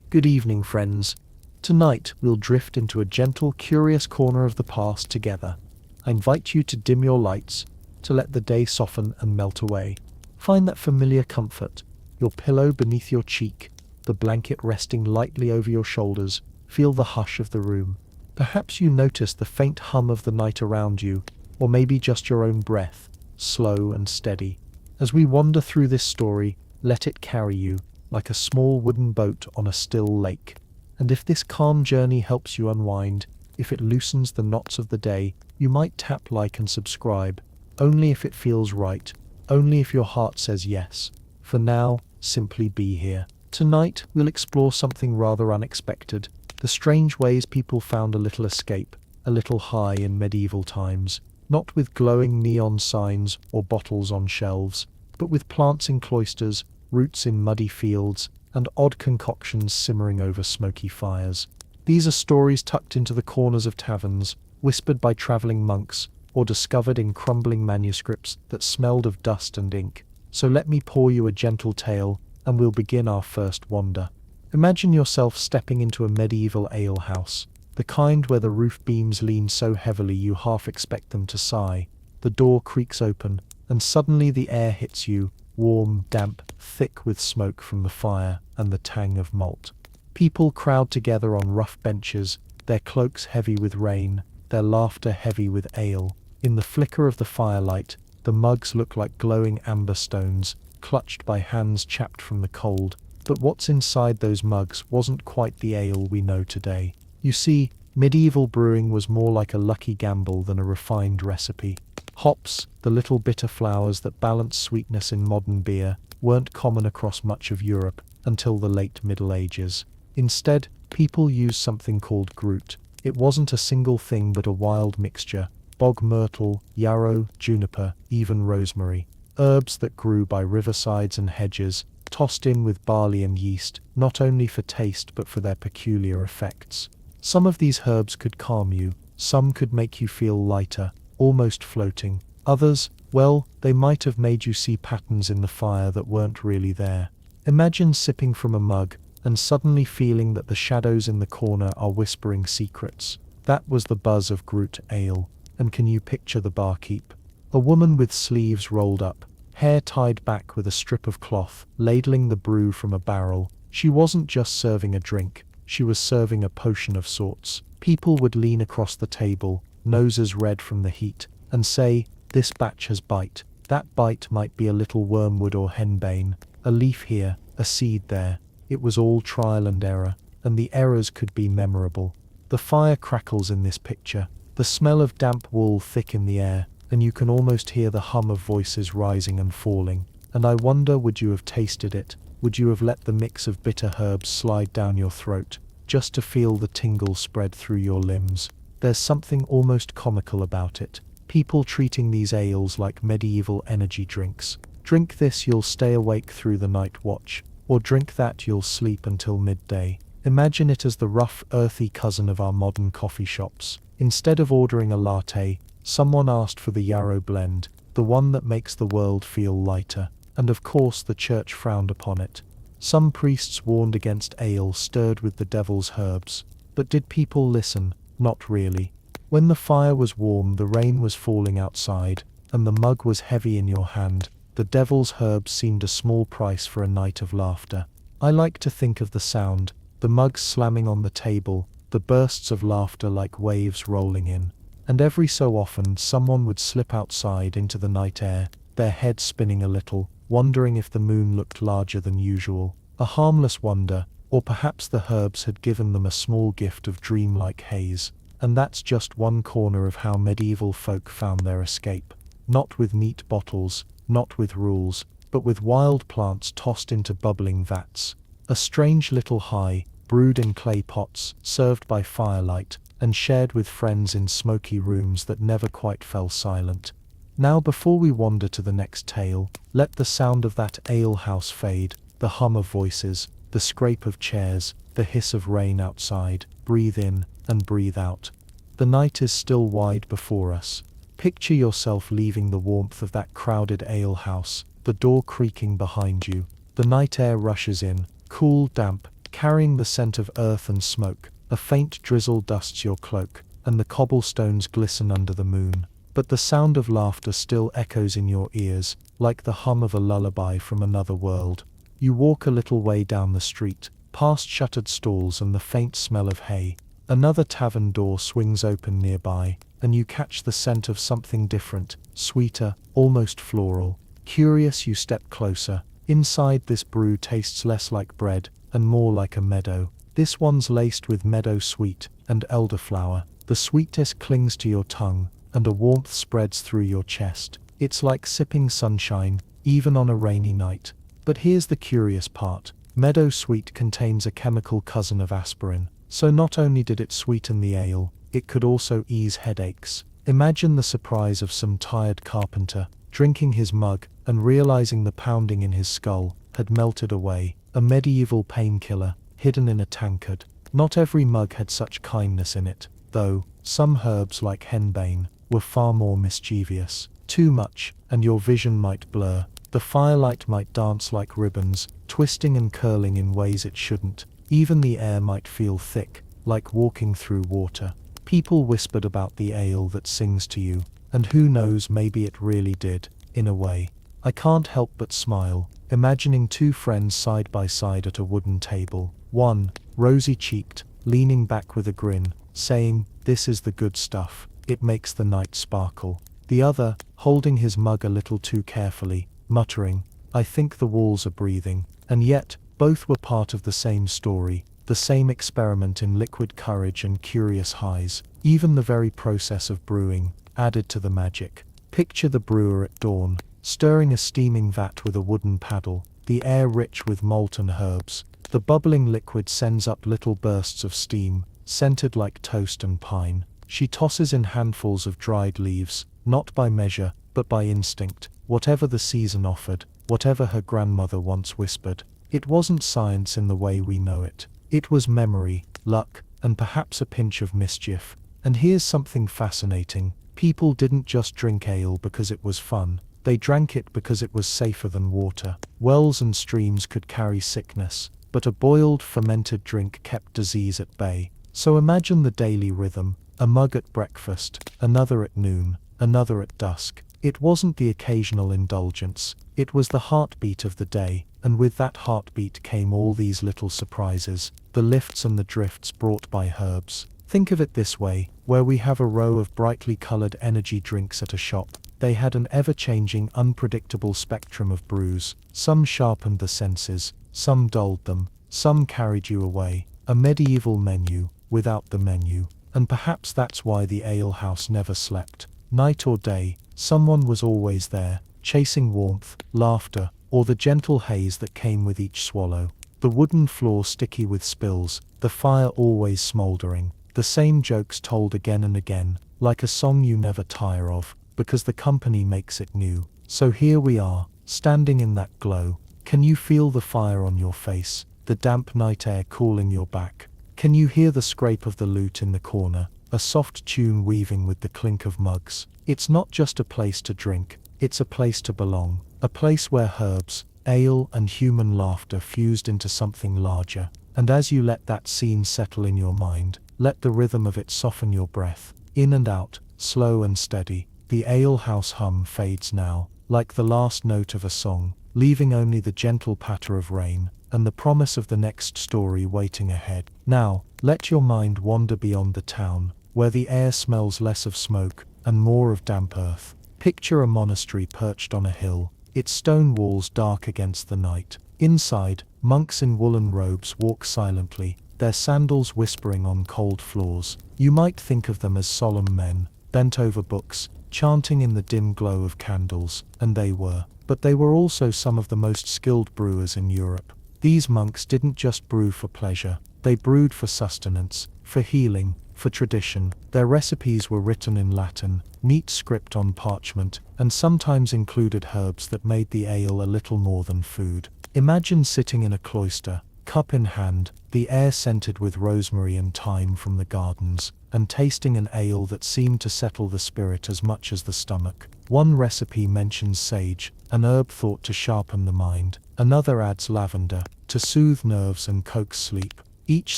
Good evening, friends. Tonight, we'll drift into a gentle, curious corner of the past together. I invite you to dim your lights, to let the day soften and melt away. Find that familiar comfort, your pillow beneath your cheek, the blanket resting lightly over your shoulders. Feel the hush of the room. Perhaps you notice the faint hum of the night around you, or maybe just your own breath, slow and steady. As we wander through this story, let it carry you, like a small wooden boat on a still lake. And if this calm journey helps you unwind, if it loosens the knots of the day, you might tap like and subscribe, only if it feels right, only if your heart says yes. For now, simply be here. Tonight, we'll explore something rather unexpected, the strange ways people found a little escape, a little high in medieval times, not with glowing neon signs or bottles on shelves, but with plants in cloisters, roots in muddy fields, and odd concoctions simmering over smoky fires. These are stories tucked into the corners of taverns, whispered by traveling monks, or discovered in crumbling manuscripts that smelled of dust and ink. So let me pour you a gentle tale, and we'll begin our first wander. Imagine yourself stepping into a medieval alehouse, the kind where the roof beams lean so heavily you half expect them to sigh. The door creaks open, and suddenly the air hits you, warm, damp, thick with smoke from the fire and the tang of malt. People crowd together on rough benches, their cloaks heavy with rain, their laughter heavy with ale. In the flicker of the firelight, the mugs look like glowing amber stones, clutched by hands chapped from the cold. But what's inside those mugs wasn't quite the ale we know today. You see, medieval brewing was more like a lucky gamble than a refined recipe. Hops, the little bitter flowers that balance sweetness in modern beer, weren't common across much of Europe until the late Middle Ages. Instead, people used something called grute. It wasn't a single thing but a wild mixture: bog myrtle, yarrow, juniper, even rosemary. Herbs that grew by riversides and hedges, tossed in with barley and yeast, not only for taste but for their peculiar effects. Some of these herbs could calm you, some could make you feel lighter, almost floating. Others, well, they might have made you see patterns in the fire that weren't really there. Imagine sipping from a mug, and suddenly feeling that the shadows in the corner are whispering secrets. That was the buzz of grute ale. And can you picture the barkeep? A woman with sleeves rolled up, hair tied back with a strip of cloth, ladling the brew from a barrel. She wasn't just serving a drink, she was serving a potion of sorts. People would lean across the table, noses red from the heat, and say, "This batch has bite." That bite might be a little wormwood or henbane, a leaf here, a seed there. It was all trial and error, and the errors could be memorable. The fire crackles in this picture, the smell of damp wool thick in the air, and you can almost hear the hum of voices rising and falling. And I wonder, would you have tasted it? Would you have let the mix of bitter herbs slide down your throat, just to feel the tingle spread through your limbs? There's something almost comical about it. People treating these ales like medieval energy drinks. Drink this, you'll stay awake through the night watch, or drink that, you'll sleep until midday. Imagine it as the rough, earthy cousin of our modern coffee shops. Instead of ordering a latte, someone asked for the yarrow blend, the one that makes the world feel lighter. And of course the church frowned upon it. Some priests warned against ale stirred with the devil's herbs. But did people listen? Not really. When the fire was warm, the rain was falling outside, and the mug was heavy in your hand, the devil's herbs seemed a small price for a night of laughter. I like to think of the sound, the mugs slamming on the table, the bursts of laughter like waves rolling in. And every so often someone would slip outside into the night air, their head spinning a little, wondering if the moon looked larger than usual. A harmless wonder, or perhaps the herbs had given them a small gift of dreamlike haze. And that's just one corner of how medieval folk found their escape. Not with neat bottles, not with rules, but with wild plants tossed into bubbling vats. A strange little high, brewed in clay pots, served by firelight, and shared with friends in smoky rooms that never quite fell silent. Now, before we wander to the next tale, let the sound of that alehouse fade, the hum of voices, the scrape of chairs, the hiss of rain outside. Breathe in and breathe out. The night is still wide before us. Picture yourself leaving the warmth of that crowded alehouse, the door creaking behind you. The night air rushes in, cool, damp, carrying the scent of earth and smoke. A faint drizzle dusts your cloak, and the cobblestones glisten under the moon. But the sound of laughter still echoes in your ears, like the hum of a lullaby from another world. You walk a little way down the street, past shuttered stalls and the faint smell of hay. Another tavern door swings open nearby, and you catch the scent of something different, sweeter, almost floral. Curious, you step closer. Inside, this brew tastes less like bread, and more like a meadow. This one's laced with meadow sweet and elderflower. The sweetness clings to your tongue, and a warmth spreads through your chest. It's like sipping sunshine, even on a rainy night. But here's the curious part. Meadow sweet contains a chemical cousin of aspirin. So not only did it sweeten the ale, it could also ease headaches. Imagine the surprise of some tired carpenter, drinking his mug, and realizing the pounding in his skull had melted away. A medieval painkiller, hidden in a tankard. Not every mug had such kindness in it, though. Some herbs like henbane were far more mischievous. Too much, and your vision might blur. The firelight might dance like ribbons, twisting and curling in ways it shouldn't. Even the air might feel thick, like walking through water. People whispered about the ale that sings to you, and who knows, maybe it really did, in a way. I can't help but smile, imagining two friends side by side at a wooden table. One, rosy-cheeked, leaning back with a grin, saying, "This is the good stuff, it makes the night sparkle." The other, holding his mug a little too carefully, muttering, "I think the walls are breathing." And yet, both were part of the same story, the same experiment in liquid courage and curious highs. Even the very process of brewing added to the magic. Picture the brewer at dawn, stirring a steaming vat with a wooden paddle, the air rich with molten herbs. The bubbling liquid sends up little bursts of steam, scented like toast and pine. She tosses in handfuls of dried leaves, not by measure, but by instinct, whatever the season offered, whatever her grandmother once whispered. It wasn't science in the way we know it. It was memory, luck, and perhaps a pinch of mischief. And here's something fascinating. People didn't just drink ale because it was fun. They drank it because it was safer than water. Wells and streams could carry sickness, but a boiled, fermented drink kept disease at bay. So imagine the daily rhythm. A mug at breakfast, another at noon, another at dusk. It wasn't the occasional indulgence. It was the heartbeat of the day, and with that heartbeat came all these little surprises, the lifts and the drifts brought by herbs. Think of it this way, where we have a row of brightly colored energy drinks at a shop, they had an ever-changing, unpredictable spectrum of brews. Some sharpened the senses, some dulled them, some carried you away. A medieval menu, without the menu. And perhaps that's why the ale house never slept. Night or day, someone was always there, chasing warmth, laughter, or the gentle haze that came with each swallow. The wooden floor sticky with spills, the fire always smoldering, the same jokes told again and again, like a song you never tire of, because the company makes it new. So here we are, standing in that glow. Can you feel the fire on your face, the damp night air cooling your back? Can you hear the scrape of the lute in the corner, a soft tune weaving with the clink of mugs? It's not just a place to drink, it's a place to belong, a place where herbs, ale and human laughter fused into something larger. And as you let that scene settle in your mind, let the rhythm of it soften your breath, in and out, slow and steady. The ale house hum fades now, like the last note of a song, leaving only the gentle patter of rain, and the promise of the next story waiting ahead. Now, let your mind wander beyond the town, where the air smells less of smoke, and more of damp earth. Picture a monastery perched on a hill, its stone walls dark against the night. Inside, monks in woolen robes walk silently, their sandals whispering on cold floors. You might think of them as solemn men, bent over books, chanting in the dim glow of candles, and they were. But they were also some of the most skilled brewers in Europe. These monks didn't just brew for pleasure, they brewed for sustenance, for healing, for tradition. Their recipes were written in Latin, neat script on parchment, and sometimes included herbs that made the ale a little more than food. Imagine sitting in a cloister, cup in hand, the air scented with rosemary and thyme from the gardens, and tasting an ale that seemed to settle the spirit as much as the stomach. One recipe mentions sage, an herb thought to sharpen the mind. Another adds lavender, to soothe nerves and coax sleep. Each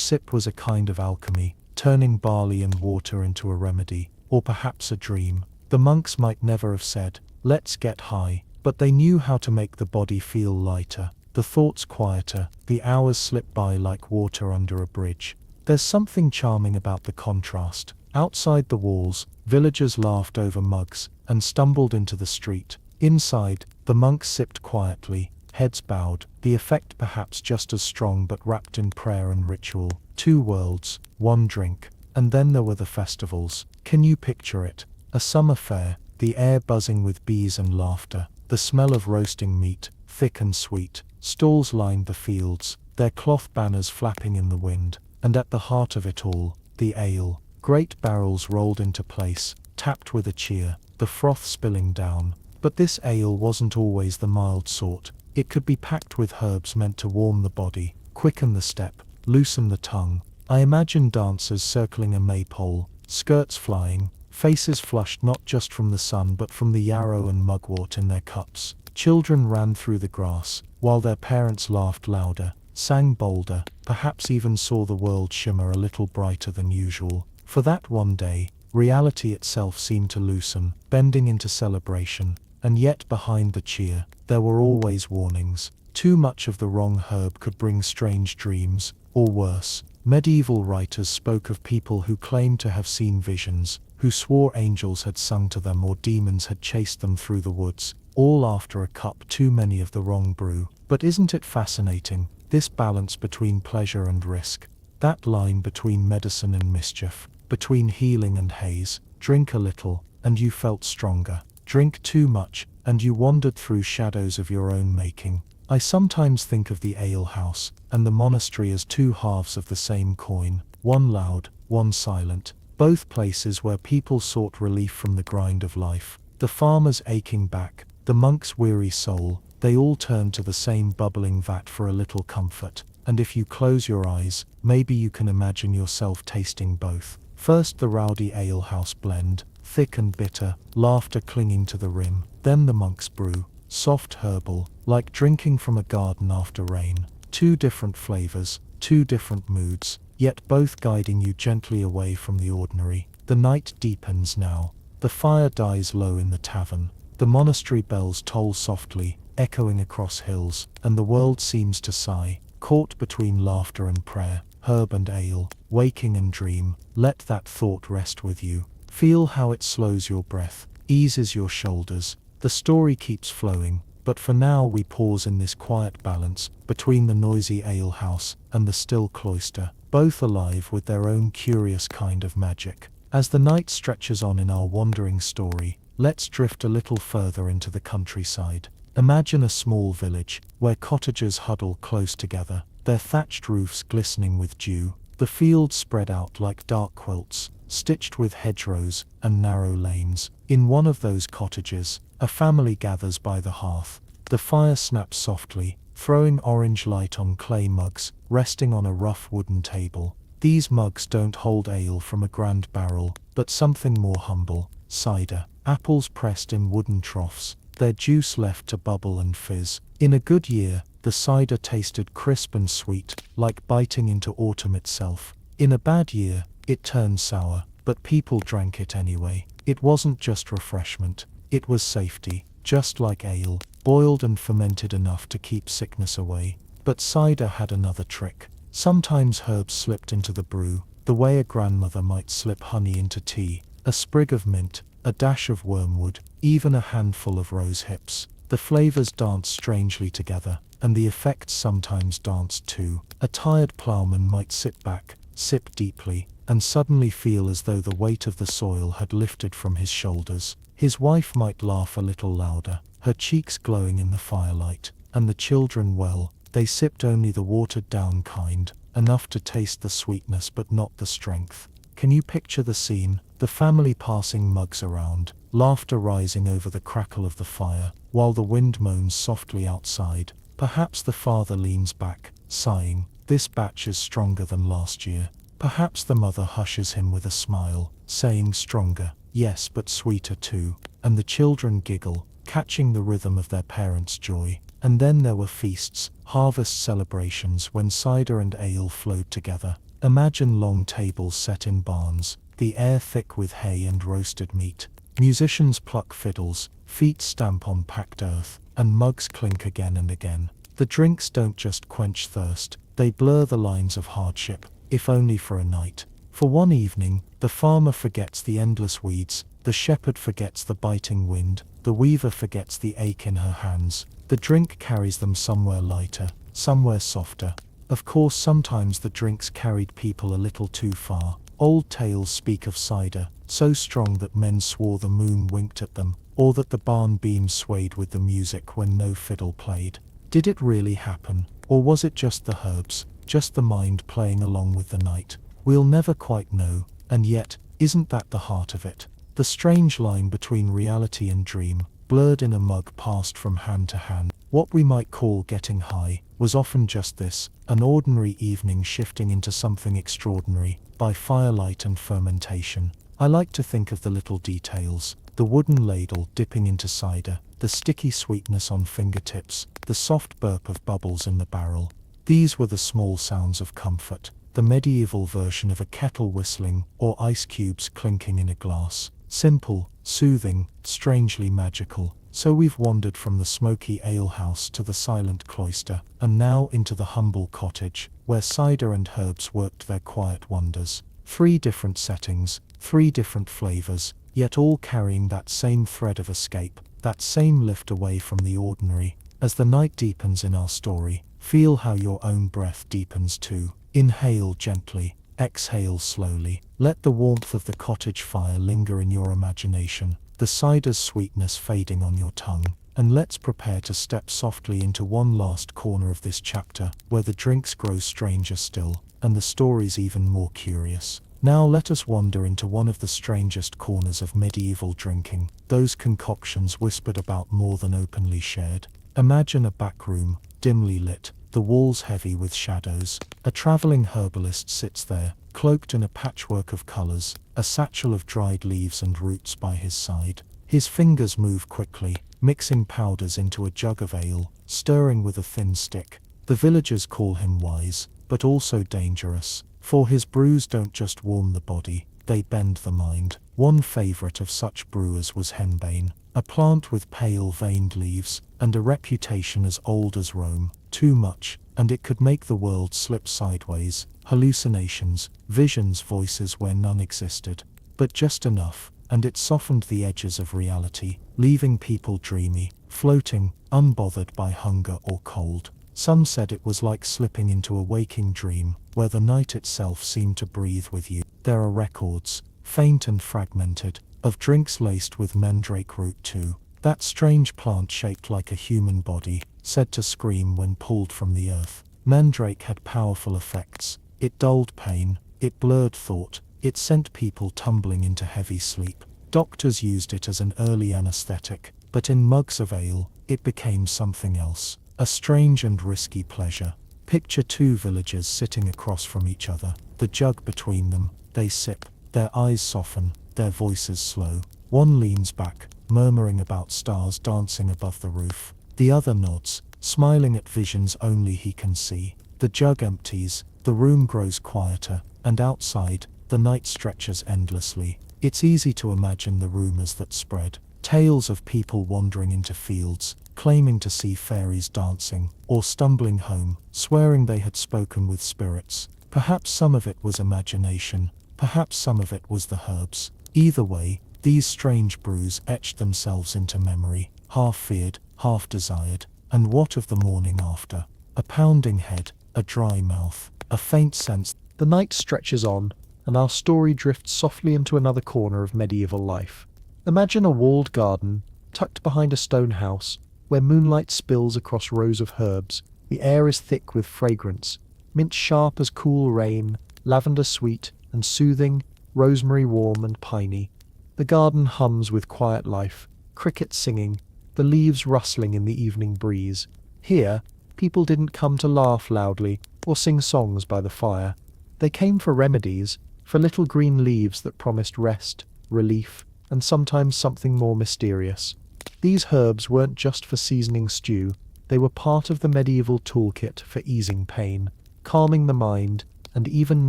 sip was a kind of alchemy, turning barley and water into a remedy, or perhaps a dream. The monks might never have said, "Let's get high," but they knew how to make the body feel lighter, the thoughts quieter, the hours slip by like water under a bridge. There's something charming about the contrast. Outside the walls, villagers laughed over mugs and stumbled into the street. Inside, the monks sipped quietly, heads bowed, the effect perhaps just as strong but wrapped in prayer and ritual. Two worlds, one drink. And then there were the festivals. Can you picture it? A summer fair, the air buzzing with bees and laughter, the smell of roasting meat, thick and sweet. Stalls lined the fields, their cloth banners flapping in the wind. And at the heart of it all, the ale. Great barrels rolled into place, tapped with a cheer, the froth spilling down. But this ale wasn't always the mild sort. It could be packed with herbs meant to warm the body, quicken the step, loosen the tongue. I imagine dancers circling a maypole, skirts flying, faces flushed not just from the sun but from the yarrow and mugwort in their cups. Children ran through the grass, while their parents laughed louder, sang bolder, perhaps even saw the world shimmer a little brighter than usual. For that one day, reality itself seemed to loosen, bending into celebration. And yet behind the cheer, there were always warnings. Too much of the wrong herb could bring strange dreams, or worse. Medieval writers spoke of people who claimed to have seen visions, who swore angels had sung to them or demons had chased them through the woods, all after a cup too many of the wrong brew. But isn't it fascinating, this balance between pleasure and risk? That line between medicine and mischief, between healing and haze. Drink a little, and you felt stronger. Drink too much, and you wandered through shadows of your own making. I sometimes think of the alehouse and the monastery as two halves of the same coin, one loud, one silent, both places where people sought relief from the grind of life. The farmer's aching back, the monk's weary soul, they all turned to the same bubbling vat for a little comfort. And if you close your eyes, maybe you can imagine yourself tasting both. First the rowdy alehouse blend, thick and bitter, laughter clinging to the rim. Then the monk's brew, soft herbal, like drinking from a garden after rain. Two different flavors, two different moods, yet both guiding you gently away from the ordinary. The night deepens now. The fire dies low in the tavern. The monastery bells toll softly, echoing across hills, and the world seems to sigh, caught between laughter and prayer, herb and ale, waking and dream. Let that thought rest with you. Feel how it slows your breath, eases your shoulders. The story keeps flowing, but for now we pause in this quiet balance between the noisy alehouse and the still cloister, both alive with their own curious kind of magic. As the night stretches on in our wandering story, let's drift a little further into the countryside. Imagine a small village, where cottagers huddle close together, their thatched roofs glistening with dew, the fields spread out like dark quilts, stitched with hedgerows and narrow lanes. In one of those cottages, a family gathers by the hearth. The fire snaps softly, throwing orange light on clay mugs, resting on a rough wooden table. These mugs don't hold ale from a grand barrel, but something more humble, cider. Apples pressed in wooden troughs, their juice left to bubble and fizz. In a good year, the cider tasted crisp and sweet, like biting into autumn itself. In a bad year, it turned sour, but people drank it anyway. It wasn't just refreshment, it was safety, just like ale, boiled and fermented enough to keep sickness away. But cider had another trick. Sometimes herbs slipped into the brew, the way a grandmother might slip honey into tea, a sprig of mint, a dash of wormwood, even a handful of rose hips. The flavors danced strangely together, and the effects sometimes danced too. A tired plowman might sit back, sip deeply, and suddenly feel as though the weight of the soil had lifted from his shoulders. His wife might laugh a little louder, her cheeks glowing in the firelight, and the children, well, they sipped only the watered-down kind, enough to taste the sweetness but not the strength. Can you picture the scene? The family passing mugs around, laughter rising over the crackle of the fire, while the wind moans softly outside. Perhaps the father leans back, sighing, "This batch is stronger than last year." Perhaps the mother hushes him with a smile, saying, "Stronger." yes, but sweeter too, and the children giggle, catching the rhythm of their parents' joy. And then there were feasts, harvest celebrations when cider and ale flowed together. Imagine long tables set in barns, the air thick with hay and roasted meat. Musicians pluck fiddles, feet stamp on packed earth, and mugs clink again and again. The drinks don't just quench thirst, they blur the lines of hardship, if only for a night. For one evening, the farmer forgets the endless weeds, the shepherd forgets the biting wind, the weaver forgets the ache in her hands. The drink carries them somewhere lighter, somewhere softer. Of course, sometimes the drinks carried people a little too far. Old tales speak of cider, so strong that men swore the moon winked at them, or that the barn beams swayed with the music when no fiddle played. Did it really happen, or was it just the herbs, just the mind playing along with the night? We'll never quite know, and yet, isn't that the heart of it? The strange line between reality and dream, blurred in a mug passed from hand to hand. What we might call getting high was often just this, an ordinary evening shifting into something extraordinary, by firelight and fermentation. I like to think of the little details, the wooden ladle dipping into cider, the sticky sweetness on fingertips, the soft burp of bubbles in the barrel. These were the small sounds of comfort, the medieval version of a kettle whistling or ice cubes clinking in a glass. Simple, soothing, strangely magical. So we've wandered from the smoky alehouse to the silent cloister, and now into the humble cottage, where cider and herbs worked their quiet wonders. 3 different settings, 3 different flavors, yet all carrying that same thread of escape, that same lift away from the ordinary. As the night deepens in our story, feel how your own breath deepens too. Inhale gently, exhale slowly. Let the warmth of the cottage fire linger in your imagination, the cider's sweetness fading on your tongue. And let's prepare to step softly into one last corner of this chapter, where the drinks grow stranger still, and the stories even more curious. Now let us wander into one of the strangest corners of medieval drinking, those concoctions whispered about more than openly shared. Imagine a back room, dimly lit, the walls heavy with shadows. A traveling herbalist sits there, cloaked in a patchwork of colors, a satchel of dried leaves and roots by his side. His fingers move quickly, mixing powders into a jug of ale, stirring with a thin stick. The villagers call him wise, but also dangerous, for his brews don't just warm the body, they bend the mind. One favorite of such brewers was henbane, a plant with pale veined leaves, and a reputation as old as Rome. Too much, and it could make the world slip sideways. Hallucinations, visions, voices where none existed. But just enough, and it softened the edges of reality, leaving people dreamy, floating, unbothered by hunger or cold. Some said it was like slipping into a waking dream, where the night itself seemed to breathe with you. There are records, faint and fragmented, of drinks laced with mandrake root too. That strange plant shaped like a human body, said to scream when pulled from the earth. Mandrake had powerful effects. It dulled pain, it blurred thought, it sent people tumbling into heavy sleep. Doctors used it as an early anesthetic, but in mugs of ale, it became something else. A strange and risky pleasure. Picture 2 villagers sitting across from each other, the jug between them. They sip, their eyes soften, their voices slow. One leans back, murmuring about stars dancing above the roof. The other nods, smiling at visions only he can see. The jug empties, the room grows quieter, and outside, the night stretches endlessly. It's easy to imagine the rumors that spread. Tales of people wandering into fields, claiming to see fairies dancing, or stumbling home, swearing they had spoken with spirits. Perhaps some of it was imagination, perhaps some of it was the herbs. Either way, these strange brews etched themselves into memory, half feared, half desired. And what of the morning after? A pounding head, a dry mouth, a faint sense. The night stretches on, and our story drifts softly into another corner of medieval life. Imagine a walled garden, tucked behind a stone house, where moonlight spills across rows of herbs. The air is thick with fragrance, mint sharp as cool rain, lavender sweet and soothing, rosemary warm and piney. The garden hums with quiet life, crickets singing, the leaves rustling in the evening breeze. Here, people didn't come to laugh loudly or sing songs by the fire. They came for remedies, for little green leaves that promised rest, relief, and sometimes something more mysterious. These herbs weren't just for seasoning stew, they were part of the medieval toolkit for easing pain, calming the mind, and even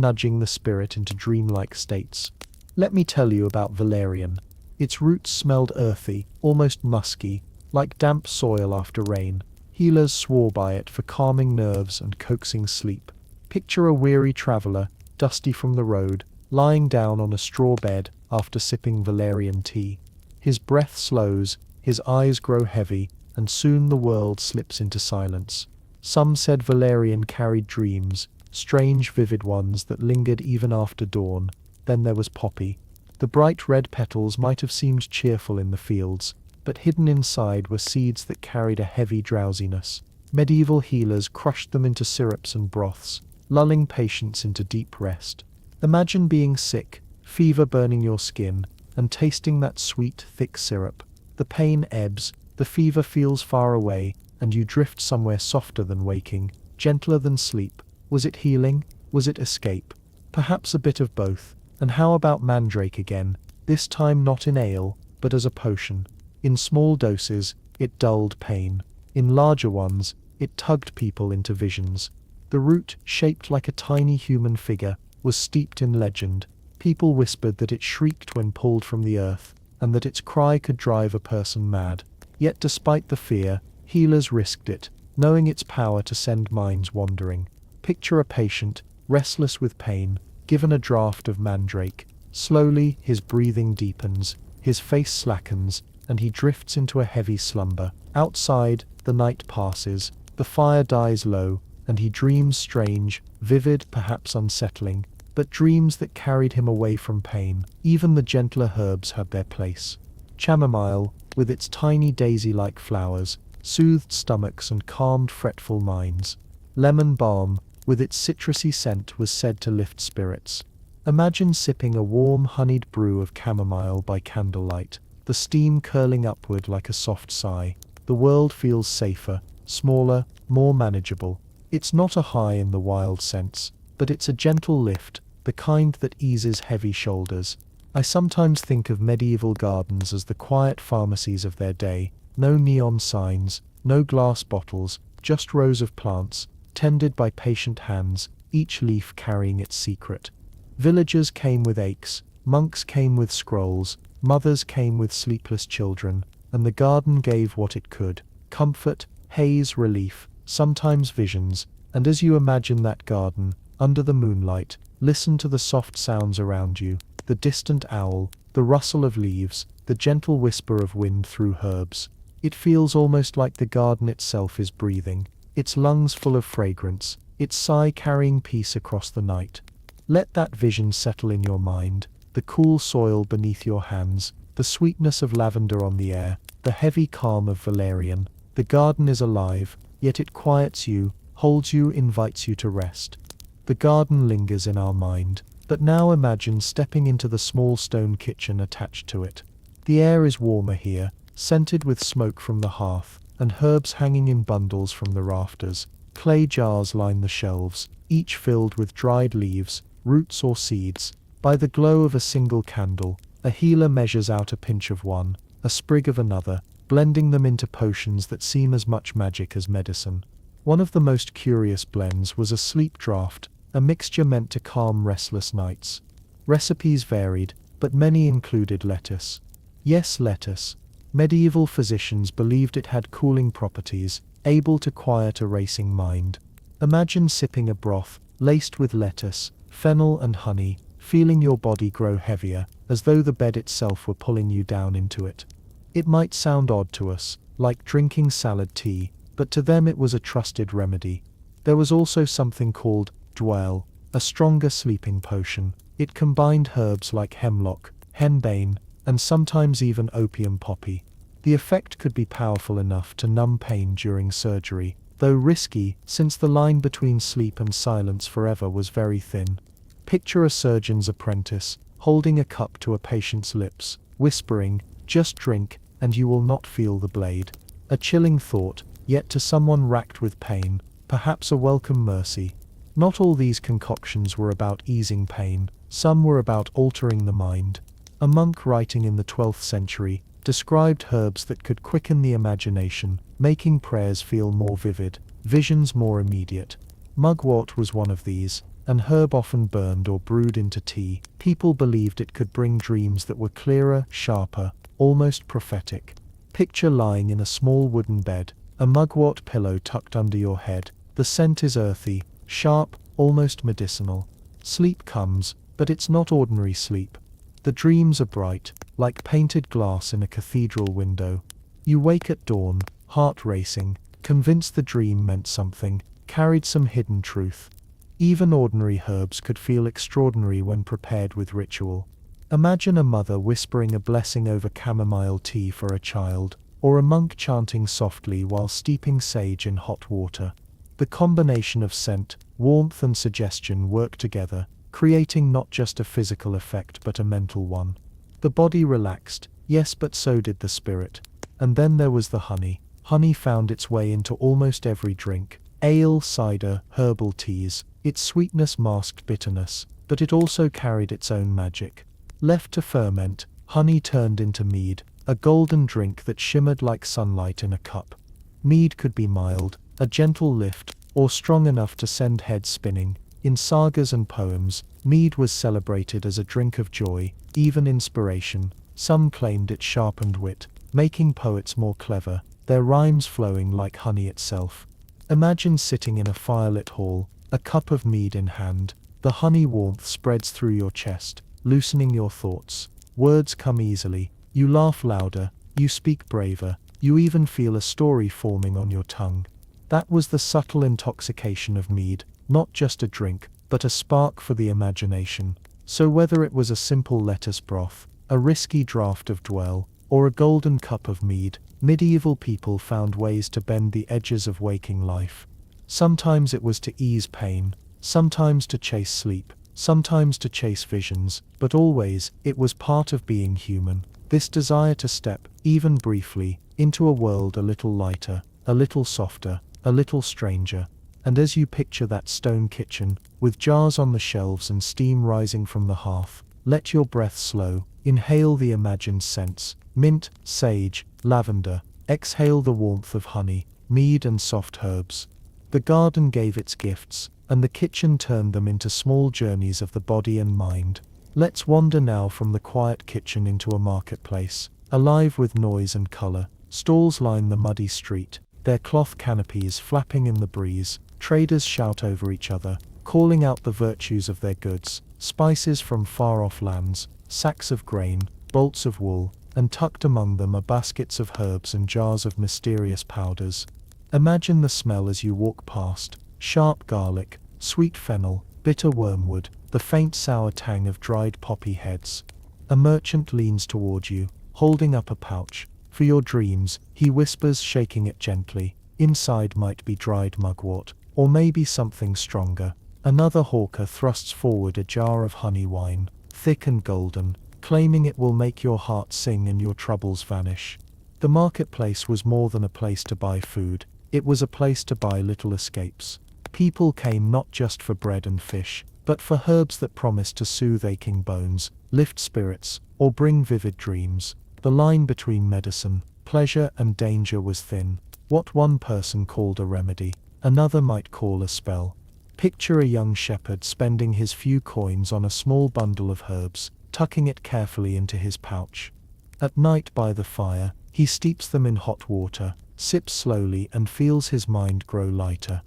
nudging the spirit into dreamlike states. Let me tell you about valerian. Its roots smelled earthy, almost musky, like damp soil after rain. Healers swore by it for calming nerves and coaxing sleep. Picture a weary traveler, dusty from the road, lying down on a straw bed after sipping valerian tea. His breath slows, his eyes grow heavy, and soon the world slips into silence. Some said valerian carried dreams, strange vivid ones that lingered even after dawn. Then there was poppy. The bright red petals might have seemed cheerful in the fields, but hidden inside were seeds that carried a heavy drowsiness. Medieval healers crushed them into syrups and broths, lulling patients into deep rest. Imagine being sick, fever burning your skin, and tasting that sweet, thick syrup. The pain ebbs, the fever feels far away, and you drift somewhere softer than waking, gentler than sleep. Was it healing? Was it escape? Perhaps a bit of both. And how about mandrake again? This time not in ale, but as a potion. In small doses, it dulled pain. In larger ones, it tugged people into visions. The root, shaped like a tiny human figure, was steeped in legend. People whispered that it shrieked when pulled from the earth, and that its cry could drive a person mad. Yet despite the fear, healers risked it, knowing its power to send minds wandering. Picture a patient, restless with pain, given a draught of mandrake. Slowly his breathing deepens, his face slackens, and he drifts into a heavy slumber. Outside, the night passes, the fire dies low, and he dreams strange, vivid, perhaps unsettling, but dreams that carried him away from pain. Even the gentler herbs had their place. Chamomile, with its tiny daisy-like flowers, soothed stomachs and calmed fretful minds. Lemon balm, with its citrusy scent, was said to lift spirits. Imagine sipping a warm honeyed brew of chamomile by candlelight, the steam curling upward like a soft sigh. The world feels safer, smaller, more manageable. It's not a high in the wild sense, but it's a gentle lift, the kind that eases heavy shoulders. I sometimes think of medieval gardens as the quiet pharmacies of their day. No neon signs, no glass bottles, just rows of plants, tended by patient hands, each leaf carrying its secret. Villagers came with aches, monks came with scrolls, mothers came with sleepless children, and the garden gave what it could: comfort, haze, relief, sometimes visions. And as you imagine that garden, under the moonlight, listen to the soft sounds around you, the distant owl, the rustle of leaves, the gentle whisper of wind through herbs. It feels almost like the garden itself is breathing, its lungs full of fragrance, its sigh carrying peace across the night. Let that vision settle in your mind, the cool soil beneath your hands, the sweetness of lavender on the air, the heavy calm of valerian. The garden is alive, yet it quiets you, holds you, invites you to rest. The garden lingers in our mind, but now imagine stepping into the small stone kitchen attached to it. The air is warmer here, scented with smoke from the hearth, and herbs hanging in bundles from the rafters. Clay jars line the shelves, each filled with dried leaves, roots or seeds. By the glow of a single candle, a healer measures out a pinch of one, a sprig of another, blending them into potions that seem as much magic as medicine. One of the most curious blends was a sleep draught, a mixture meant to calm restless nights. Recipes varied, but many included lettuce. Yes, lettuce. Medieval physicians believed it had cooling properties, able to quiet a racing mind. Imagine sipping a broth, laced with lettuce, fennel and honey, feeling your body grow heavier, as though the bed itself were pulling you down into it. It might sound odd to us, like drinking salad tea, but to them it was a trusted remedy. There was also something called dwell, a stronger sleeping potion. It combined herbs like hemlock, henbane, and sometimes even opium poppy. The effect could be powerful enough to numb pain during surgery, though risky, since the line between sleep and silence forever was very thin. Picture a surgeon's apprentice, holding a cup to a patient's lips, whispering, "Just drink, and you will not feel the blade." A chilling thought, yet to someone racked with pain, perhaps a welcome mercy. Not all these concoctions were about easing pain, some were about altering the mind. A monk writing in the 12th century described herbs that could quicken the imagination, making prayers feel more vivid, visions more immediate. Mugwort was one of these, an herb often burned or brewed into tea. People believed it could bring dreams that were clearer, sharper, almost prophetic. Picture lying in a small wooden bed, a mugwort pillow tucked under your head. The scent is earthy, sharp, almost medicinal. Sleep comes, but it's not ordinary sleep. The dreams are bright, like painted glass in a cathedral window. You wake at dawn, heart racing, convinced the dream meant something, carried some hidden truth. Even ordinary herbs could feel extraordinary when prepared with ritual. Imagine a mother whispering a blessing over chamomile tea for a child, or a monk chanting softly while steeping sage in hot water. The combination of scent, warmth and suggestion work together, creating not just a physical effect but a mental one. The body relaxed, yes, but so did the spirit. And then there was the honey. Honey found its way into almost every drink. Ale, cider, herbal teas. Its sweetness masked bitterness, but it also carried its own magic. Left to ferment, honey turned into mead, a golden drink that shimmered like sunlight in a cup. Mead could be mild, a gentle lift, or strong enough to send heads spinning. In sagas and poems, mead was celebrated as a drink of joy, even inspiration. Some claimed it sharpened wit, making poets more clever, their rhymes flowing like honey itself. Imagine sitting in a firelit hall, a cup of mead in hand. The honey warmth spreads through your chest, loosening your thoughts. Words come easily, you laugh louder, you speak braver, you even feel a story forming on your tongue. That was the subtle intoxication of mead, not just a drink, but a spark for the imagination. So whether it was a simple lettuce broth, a risky draught of dwell, or a golden cup of mead, medieval people found ways to bend the edges of waking life. Sometimes it was to ease pain, sometimes to chase sleep, sometimes to chase visions, but always, it was part of being human. This desire to step, even briefly, into a world a little lighter, a little softer, a little stranger. And as you picture that stone kitchen, with jars on the shelves and steam rising from the hearth, let your breath slow, inhale the imagined scents, mint, sage, lavender, exhale the warmth of honey, mead and soft herbs. The garden gave its gifts, and the kitchen turned them into small journeys of the body and mind. Let's wander now from the quiet kitchen into a marketplace, alive with noise and color. Stalls line the muddy street, their cloth canopies flapping in the breeze. Traders shout over each other, calling out the virtues of their goods. Spices from far-off lands, sacks of grain, bolts of wool, and tucked among them are baskets of herbs and jars of mysterious powders. Imagine the smell as you walk past: sharp garlic, sweet fennel, bitter wormwood, the faint sour tang of dried poppy heads. A merchant leans toward you, holding up a pouch. For your dreams, he whispers, shaking it gently. Inside might be dried mugwort, or maybe something stronger. Another hawker thrusts forward a jar of honey wine, thick and golden, claiming it will make your heart sing and your troubles vanish. The marketplace was more than a place to buy food, it was a place to buy little escapes. People came not just for bread and fish, but for herbs that promised to soothe aching bones, lift spirits, or bring vivid dreams. The line between medicine, pleasure and danger was thin. What one person called a remedy, another might call a spell. Picture a young shepherd spending his few coins on a small bundle of herbs, tucking it carefully into his pouch. At night by the fire, he steeps them in hot water, sips slowly and feels his mind grow lighter.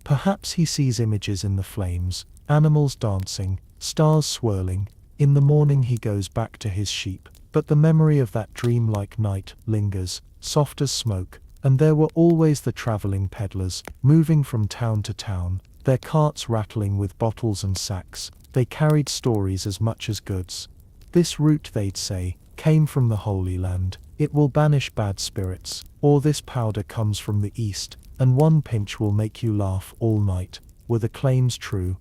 Perhaps he sees images in the flames, animals dancing, stars swirling. In the morning he goes back to his sheep, but the memory of that dreamlike night lingers, soft as smoke. And there were always the traveling peddlers, moving from town to town, their carts rattling with bottles and sacks. They carried stories as much as goods. This root, they'd say, came from the Holy Land. It will banish bad spirits. Or this powder comes from the East, and one pinch will make you laugh all night. Were the claims true?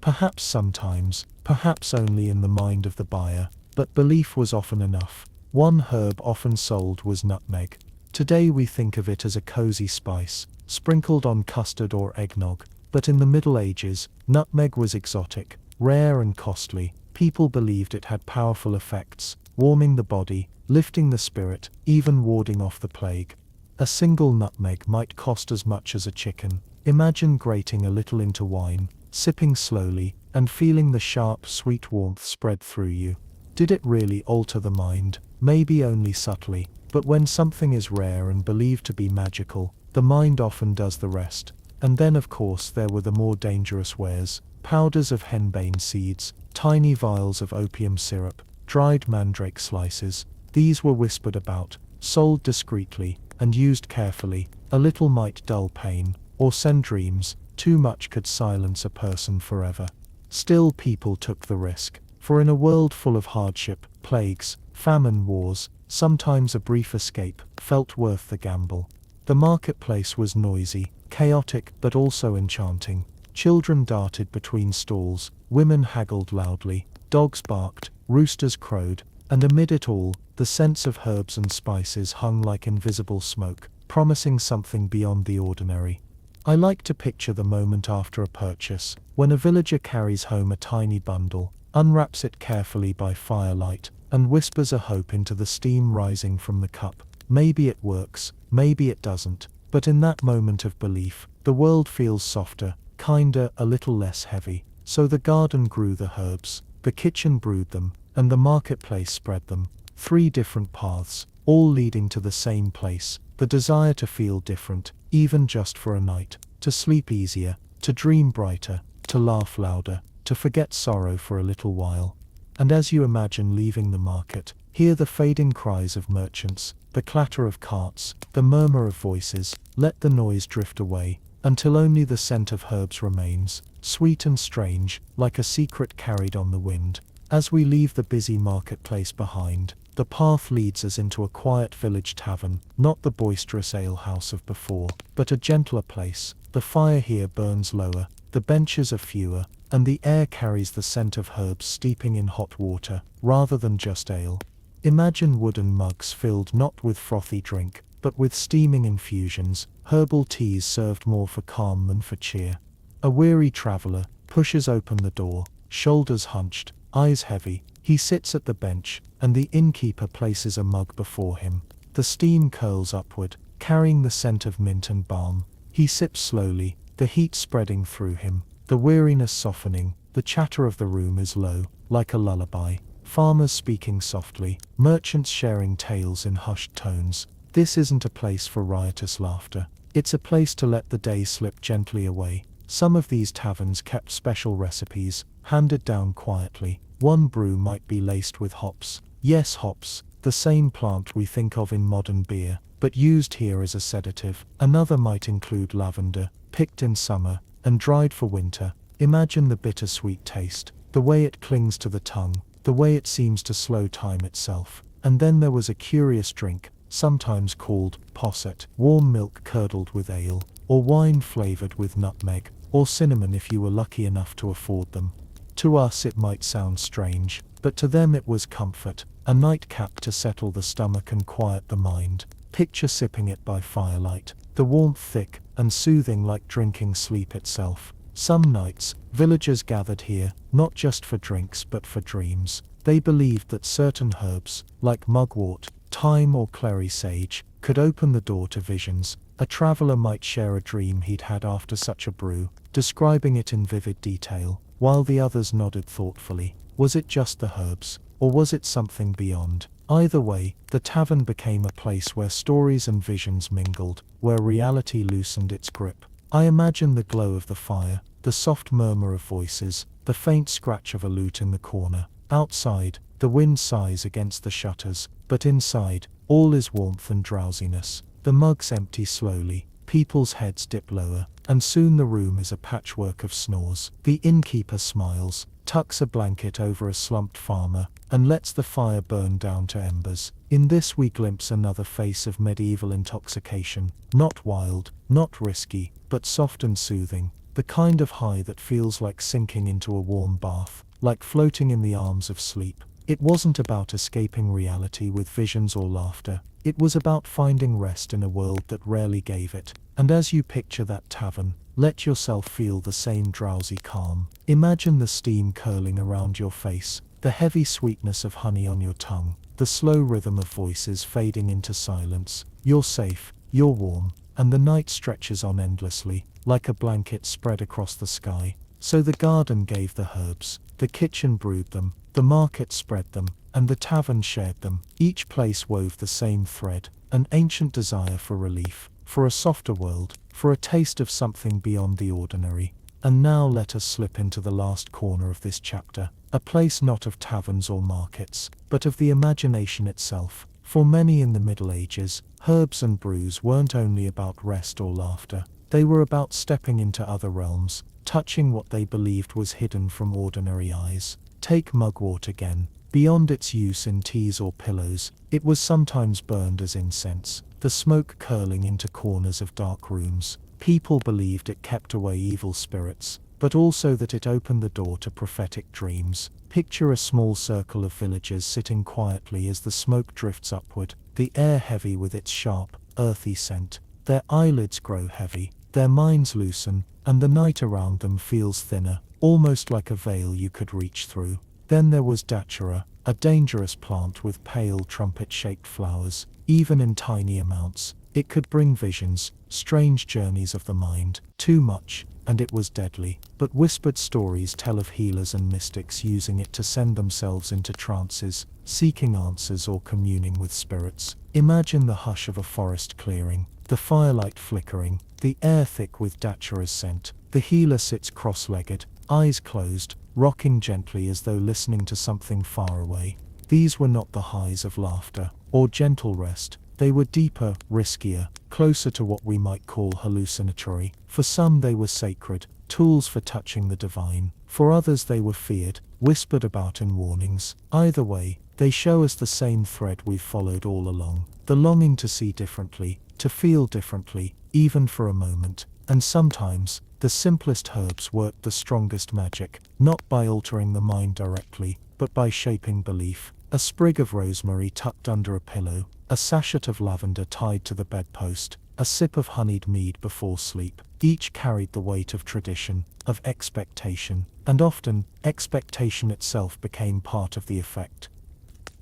Perhaps sometimes, perhaps only in the mind of the buyer, but belief was often enough. One herb often sold was nutmeg. Today we think of it as a cozy spice, sprinkled on custard or eggnog, but in the Middle Ages, nutmeg was exotic, rare and costly. People believed it had powerful effects, warming the body, lifting the spirit, even warding off the plague. A single nutmeg might cost as much as a chicken. Imagine grating a little into wine, sipping slowly, and feeling the sharp, sweet warmth spread through you. Did it really alter the mind? Maybe only subtly, but when something is rare and believed to be magical, the mind often does the rest. And then of course there were the more dangerous wares, powders of henbane seeds, tiny vials of opium syrup, dried mandrake slices. These were whispered about, sold discreetly, and used carefully. A little might dull pain, or send dreams. Too much could silence a person forever. Still people took the risk, for in a world full of hardship, plagues, famine, wars, sometimes a brief escape felt worth the gamble. The marketplace was noisy, chaotic, but also enchanting. Children darted between stalls, women haggled loudly, dogs barked, roosters crowed, and amid it all, the scents of herbs and spices hung like invisible smoke, promising something beyond the ordinary. I like to picture the moment after a purchase, when a villager carries home a tiny bundle, unwraps it carefully by firelight, and whispers a hope into the steam rising from the cup. Maybe it works, maybe it doesn't, but in that moment of belief, the world feels softer, kinder, a little less heavy. So the garden grew the herbs, the kitchen brewed them, and the marketplace spread them. 3 different paths, all leading to the same place, the desire to feel different, even just for a night, to sleep easier, to dream brighter, to laugh louder, to forget sorrow for a little while. And as you imagine leaving the market, hear the fading cries of merchants, the clatter of carts, the murmur of voices. Let the noise drift away, until only the scent of herbs remains, sweet and strange, like a secret carried on the wind. As we leave the busy marketplace behind, the path leads us into a quiet village tavern, not the boisterous alehouse of before, but a gentler place. The fire here burns lower, the benches are fewer, and the air carries the scent of herbs steeping in hot water, rather than just ale. Imagine wooden mugs filled not with frothy drink, but with steaming infusions, herbal teas served more for calm than for cheer. A weary traveler pushes open the door, shoulders hunched, eyes heavy. He sits at the bench, and the innkeeper places a mug before him. The steam curls upward, carrying the scent of mint and balm. He sips slowly, the heat spreading through him, the weariness softening. The chatter of the room is low, like a lullaby. Farmers speaking softly, merchants sharing tales in hushed tones. This isn't a place for riotous laughter. It's a place to let the day slip gently away. Some of these taverns kept special recipes, handed down quietly. One brew might be laced with hops. Yes, hops, the same plant we think of in modern beer, but used here as a sedative. Another might include lavender, picked in summer, and dried for winter. Imagine the bittersweet taste, the way it clings to the tongue, the way it seems to slow time itself. And then there was a curious drink, sometimes called posset, warm milk curdled with ale, or wine flavored with nutmeg, or cinnamon if you were lucky enough to afford them. To us it might sound strange, but to them it was comfort, a nightcap to settle the stomach and quiet the mind. Picture sipping it by firelight, the warmth thick and soothing like drinking sleep itself. Some nights, villagers gathered here, not just for drinks but for dreams. They believed that certain herbs, like mugwort, thyme or clary sage, could open the door to visions. A traveler might share a dream he'd had after such a brew, describing it in vivid detail, while the others nodded thoughtfully. Was it just the herbs, or was it something beyond? Either way, the tavern became a place where stories and visions mingled, where reality loosened its grip. I imagine the glow of the fire, the soft murmur of voices, the faint scratch of a lute in the corner. Outside, the wind sighs against the shutters, but inside, all is warmth and drowsiness. The mugs empty slowly, people's heads dip lower, and soon the room is a patchwork of snores. The innkeeper smiles, tucks a blanket over a slumped farmer, and lets the fire burn down to embers. In this we glimpse another face of medieval intoxication, not wild, not risky, but soft and soothing, the kind of high that feels like sinking into a warm bath, like floating in the arms of sleep. It wasn't about escaping reality with visions or laughter. It was about finding rest in a world that rarely gave it. And as you picture that tavern, let yourself feel the same drowsy calm. Imagine the steam curling around your face, the heavy sweetness of honey on your tongue, the slow rhythm of voices fading into silence. You're safe, you're warm, and the night stretches on endlessly, like a blanket spread across the sky. So the garden gave the herbs, the kitchen brewed them, the market spread them, and the tavern shared them. Each place wove the same thread, an ancient desire for relief, for a softer world, for a taste of something beyond the ordinary. And now let us slip into the last corner of this chapter, a place not of taverns or markets, but of the imagination itself. For many in the Middle Ages, herbs and brews weren't only about rest or laughter. They were about stepping into other realms, touching what they believed was hidden from ordinary eyes. Take mugwort again. Beyond its use in teas or pillows, it was sometimes burned as incense, the smoke curling into corners of dark rooms. People believed it kept away evil spirits, but also that it opened the door to prophetic dreams. Picture a small circle of villagers sitting quietly as the smoke drifts upward, the air heavy with its sharp, earthy scent. Their eyelids grow heavy, their minds loosen, and the night around them feels thinner, almost like a veil you could reach through. Then there was datura, a dangerous plant with pale trumpet-shaped flowers. Even in tiny amounts, it could bring visions, strange journeys of the mind. Too much, and it was deadly. But whispered stories tell of healers and mystics using it to send themselves into trances, seeking answers or communing with spirits. Imagine the hush of a forest clearing, the firelight flickering, the air thick with datura's scent. The healer sits cross-legged, eyes closed, rocking gently as though listening to something far away. These were not the highs of laughter or gentle rest. They were deeper, riskier, closer to what we might call hallucinatory. For some they were sacred, tools for touching the divine. For others they were feared, whispered about in warnings. Either way, they show us the same thread we've followed all along. The longing to see differently, to feel differently, even for a moment. And sometimes, the simplest herbs worked the strongest magic, not by altering the mind directly, but by shaping belief. A sprig of rosemary tucked under a pillow, a sachet of lavender tied to the bedpost, a sip of honeyed mead before sleep. Each carried the weight of tradition, of expectation, and often, expectation itself became part of the effect.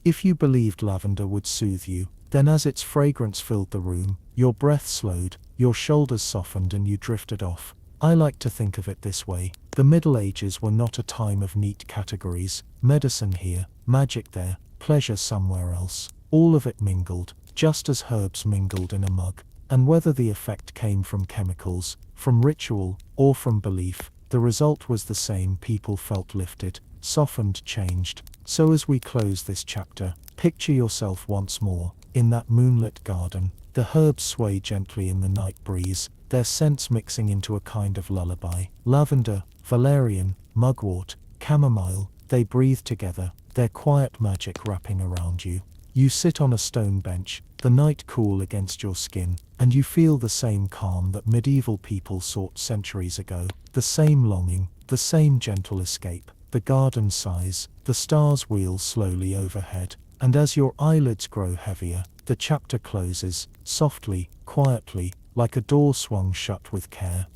If you believed lavender would soothe you, then as its fragrance filled the room, your breath slowed, your shoulders softened and you drifted off. I like to think of it this way. The Middle Ages were not a time of neat categories, medicine here, magic there, pleasure somewhere else. All of it mingled, just as herbs mingled in a mug. And whether the effect came from chemicals, from ritual, or from belief, the result was the same. People felt lifted, softened, changed. So as we close this chapter, picture yourself once more, in that moonlit garden. The herbs sway gently in the night breeze, their scents mixing into a kind of lullaby. Lavender, valerian, mugwort, chamomile, they breathe together, their quiet magic wrapping around you. You sit on a stone bench, the night cool against your skin, and you feel the same calm that medieval people sought centuries ago. The same longing, the same gentle escape. The garden sighs, the stars wheel slowly overhead, and as your eyelids grow heavier, the chapter closes, softly, quietly, like a door swung shut with care.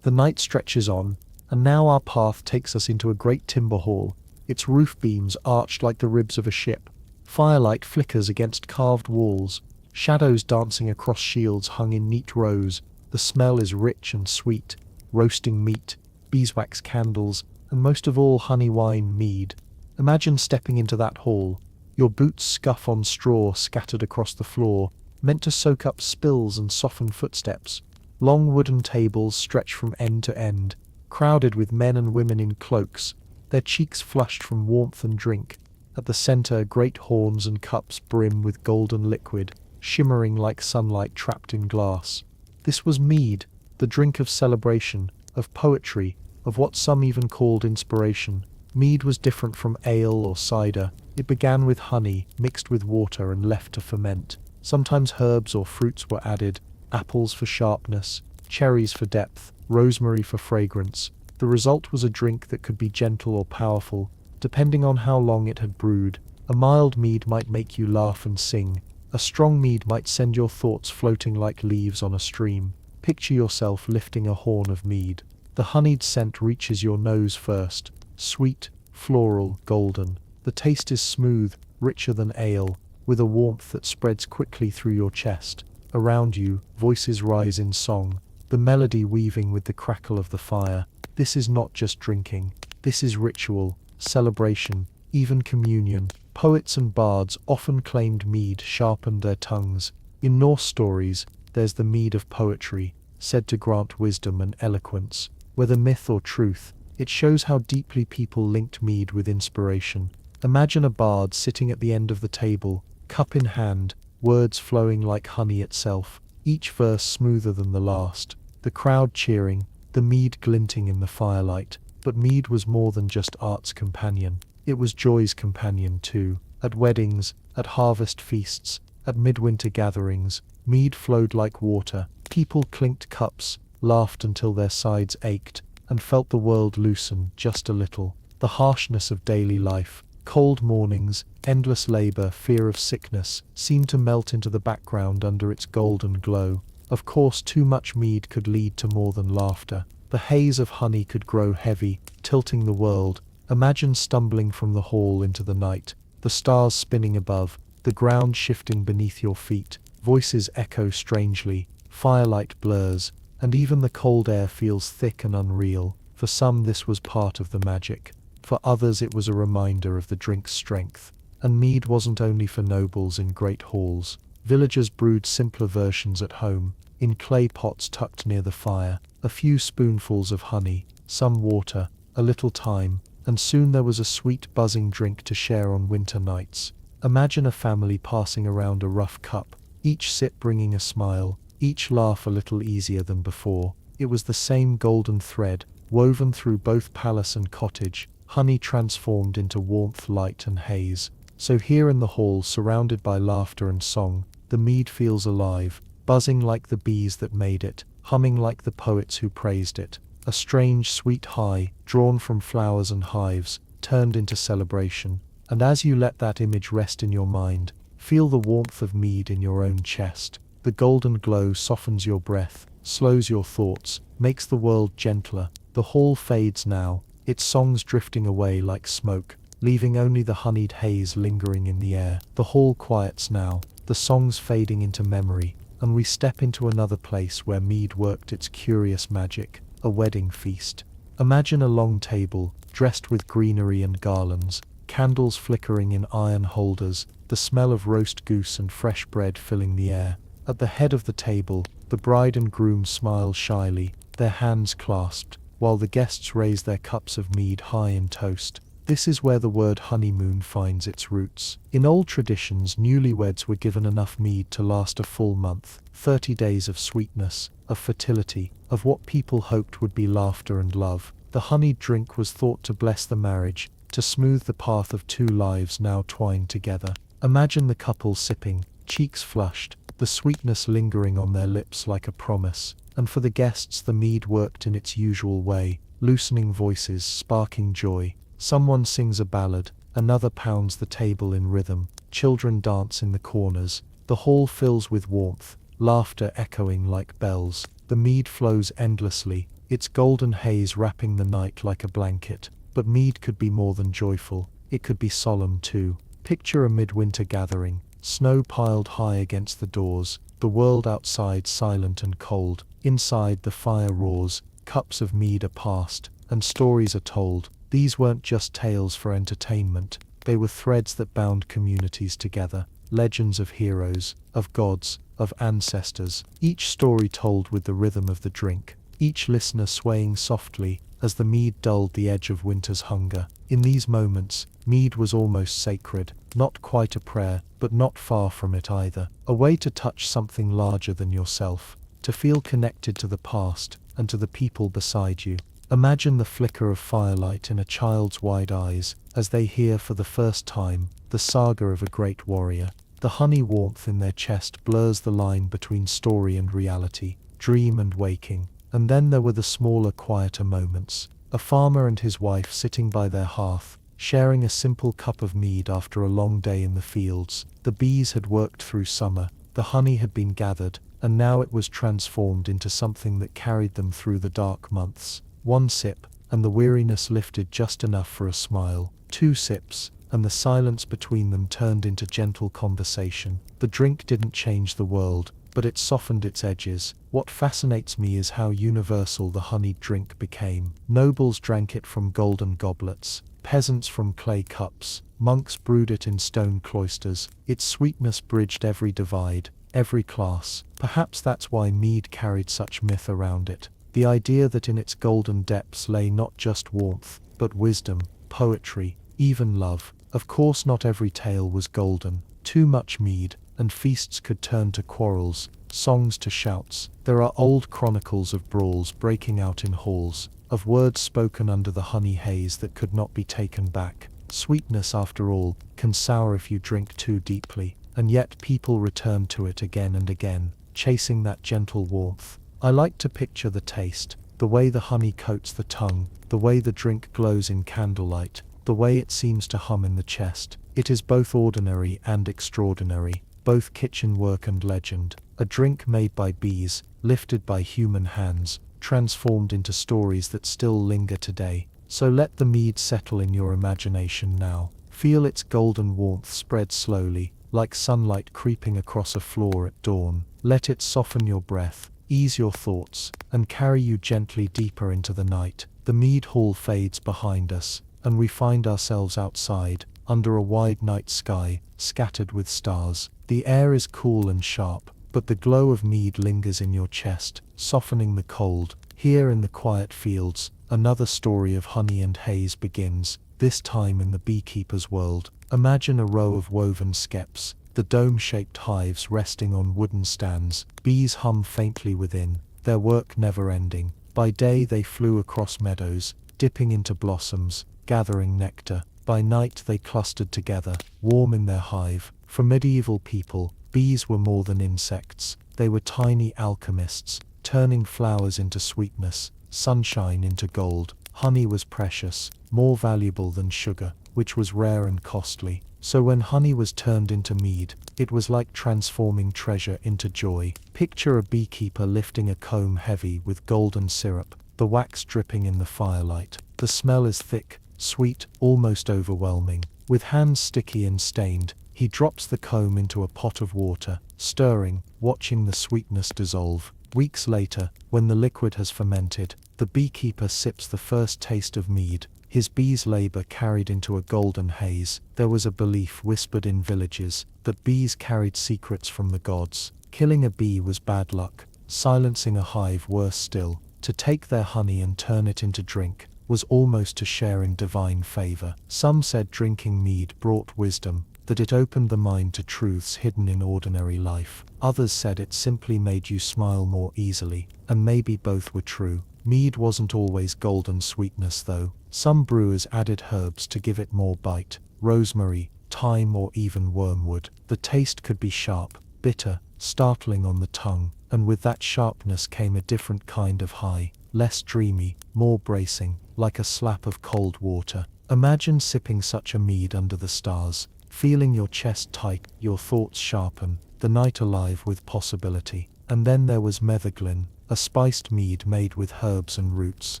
The night stretches on, and now our path takes us into a great timber hall, its roof beams arched like the ribs of a ship. Firelight flickers against carved walls, shadows dancing across shields hung in neat rows. The smell is rich and sweet, roasting meat, beeswax candles, and most of all honey wine mead. Imagine stepping into that hall, your boots scuff on straw scattered across the floor, meant to soak up spills and soften footsteps. Long wooden tables stretch from end to end, crowded with men and women in cloaks, their cheeks flushed from warmth and drink. At the center, great horns and cups brim with golden liquid, shimmering like sunlight trapped in glass. This was mead, the drink of celebration, of poetry, of what some even called inspiration. Mead was different from ale or cider. It began with honey, mixed with water and left to ferment. Sometimes herbs or fruits were added, apples for sharpness, cherries for depth, rosemary for fragrance. The result was a drink that could be gentle or powerful, depending on how long it had brewed. A mild mead might make you laugh and sing. A strong mead might send your thoughts floating like leaves on a stream. Picture yourself lifting a horn of mead. The honeyed scent reaches your nose first, sweet, floral, golden. The taste is smooth, richer than ale, with a warmth that spreads quickly through your chest. Around you, voices rise in song, the melody weaving with the crackle of the fire. This is not just drinking. This is ritual, celebration, even communion. Poets and bards often claimed mead sharpened their tongues. In Norse stories, there's the mead of poetry, said to grant wisdom and eloquence. Whether myth or truth, it shows how deeply people linked mead with inspiration. Imagine a bard sitting at the end of the table, cup in hand, words flowing like honey itself, each verse smoother than the last. The crowd cheering, the mead glinting in the firelight. But mead was more than just art's companion. It was joy's companion too. At weddings, at harvest feasts, at midwinter gatherings, mead flowed like water. People clinked cups, laughed until their sides ached, and felt the world loosen just a little. The harshness of daily life, cold mornings, endless labor, fear of sickness, seemed to melt into the background under its golden glow. Of course, too much mead could lead to more than laughter. The haze of honey could grow heavy, tilting the world. Imagine stumbling from the hall into the night, the stars spinning above, the ground shifting beneath your feet, voices echo strangely, firelight blurs, and even the cold air feels thick and unreal. For some this was part of the magic. For others it was a reminder of the drink's strength. And mead wasn't only for nobles in great halls. Villagers brewed simpler versions at home, in clay pots tucked near the fire. A few spoonfuls of honey, some water, a little thyme, and soon there was a sweet buzzing drink to share on winter nights. Imagine a family passing around a rough cup, each sip bringing a smile, each laugh a little easier than before. It was the same golden thread, woven through both palace and cottage, honey transformed into warmth, light and haze. So here in the hall, surrounded by laughter and song, the mead feels alive, buzzing like the bees that made it, humming like the poets who praised it. A strange sweet high, drawn from flowers and hives, turned into celebration. And as you let that image rest in your mind, feel the warmth of mead in your own chest. The golden glow softens your breath, slows your thoughts, makes the world gentler. The hall fades now, its songs drifting away like smoke, leaving only the honeyed haze lingering in the air. The hall quiets now, the songs fading into memory, and we step into another place where mead worked its curious magic, a wedding feast. Imagine a long table, dressed with greenery and garlands, candles flickering in iron holders, the smell of roast goose and fresh bread filling the air. At the head of the table, the bride and groom smile shyly, their hands clasped, while the guests raise their cups of mead high in toast. This is where the word honeymoon finds its roots. In old traditions, newlyweds were given enough mead to last a full month, 30 days of sweetness, of fertility, of what people hoped would be laughter and love. The honeyed drink was thought to bless the marriage, to smooth the path of two lives now twined together. Imagine the couple sipping, cheeks flushed, the sweetness lingering on their lips like a promise. And for the guests the mead worked in its usual way, loosening voices, sparking joy. Someone sings a ballad, another pounds the table in rhythm, children dance in the corners. The hall fills with warmth, laughter echoing like bells. The mead flows endlessly, its golden haze wrapping the night like a blanket. But mead could be more than joyful, it could be solemn too. Picture a midwinter gathering, snow piled high against the doors, the world outside silent and cold. Inside the fire roars, cups of mead are passed, and stories are told. These weren't just tales for entertainment, they were threads that bound communities together, legends of heroes, of gods, of ancestors, each story told with the rhythm of the drink, each listener swaying softly as the mead dulled the edge of winter's hunger. In these moments, mead was almost sacred, not quite a prayer, but not far from it either, a way to touch something larger than yourself, to feel connected to the past and to the people beside you. Imagine the flicker of firelight in a child's wide eyes as they hear for the first time the saga of a great warrior. The honey warmth in their chest blurs the line between story and reality, dream and waking. And then there were the smaller, quieter moments. A farmer and his wife sitting by their hearth, sharing a simple cup of mead after a long day in the fields. The bees had worked through summer, the honey had been gathered, and now it was transformed into something that carried them through the dark months. One sip, and the weariness lifted just enough for a smile. 2 sips, and the silence between them turned into gentle conversation. The drink didn't change the world, but it softened its edges. What fascinates me is how universal the honeyed drink became. Nobles drank it from golden goblets, peasants from clay cups, monks brewed it in stone cloisters. Its sweetness bridged every divide, every class. Perhaps that's why mead carried such myth around it. The idea that in its golden depths lay not just warmth, but wisdom, poetry, even love. Of course not every tale was golden. Too much mead, and feasts could turn to quarrels, songs to shouts. There are old chronicles of brawls breaking out in halls, of words spoken under the honey haze that could not be taken back. Sweetness, after all, can sour if you drink too deeply, and yet people return to it again and again, chasing that gentle warmth. I like to picture the taste, the way the honey coats the tongue, the way the drink glows in candlelight, the way it seems to hum in the chest. It is both ordinary and extraordinary, both kitchen work and legend. A drink made by bees, lifted by human hands, transformed into stories that still linger today. So let the mead settle in your imagination now. Feel its golden warmth spread slowly, like sunlight creeping across a floor at dawn. Let it soften your breath, ease your thoughts, and carry you gently deeper into the night. The mead hall fades behind us, and we find ourselves outside, under a wide night sky, scattered with stars. The air is cool and sharp, but the glow of mead lingers in your chest, softening the cold. Here in the quiet fields, another story of honey and haze begins, this time in the beekeeper's world. Imagine a row of woven skeps, the dome-shaped hives resting on wooden stands. Bees hum faintly within, their work never ending. By day they flew across meadows, dipping into blossoms, gathering nectar. By night they clustered together, warm in their hive. For medieval people, bees were more than insects. They were tiny alchemists, turning flowers into sweetness, sunshine into gold. Honey was precious, more valuable than sugar, which was rare and costly. So when honey was turned into mead, it was like transforming treasure into joy. Picture a beekeeper lifting a comb heavy with golden syrup, the wax dripping in the firelight. The smell is thick, sweet, almost overwhelming. With hands sticky and stained, he drops the comb into a pot of water, stirring, watching the sweetness dissolve. Weeks later, when the liquid has fermented, the beekeeper sips the first taste of mead, his bees' labor carried into a golden haze. There was a belief whispered in villages that bees carried secrets from the gods. Killing a bee was bad luck, silencing a hive worse still. To take their honey and turn it into drink was almost to share in divine favor. Some said drinking mead brought wisdom, that it opened the mind to truths hidden in ordinary life. Others said it simply made you smile more easily, and maybe both were true. Mead wasn't always golden sweetness though. Some brewers added herbs to give it more bite, rosemary, thyme, or even wormwood. The taste could be sharp, bitter, startling on the tongue, and with that sharpness came a different kind of high, less dreamy, more bracing, like a slap of cold water. Imagine sipping such a mead under the stars, feeling your chest tight, your thoughts sharpen, the night alive with possibility. And then there was Metheglin, a spiced mead made with herbs and roots.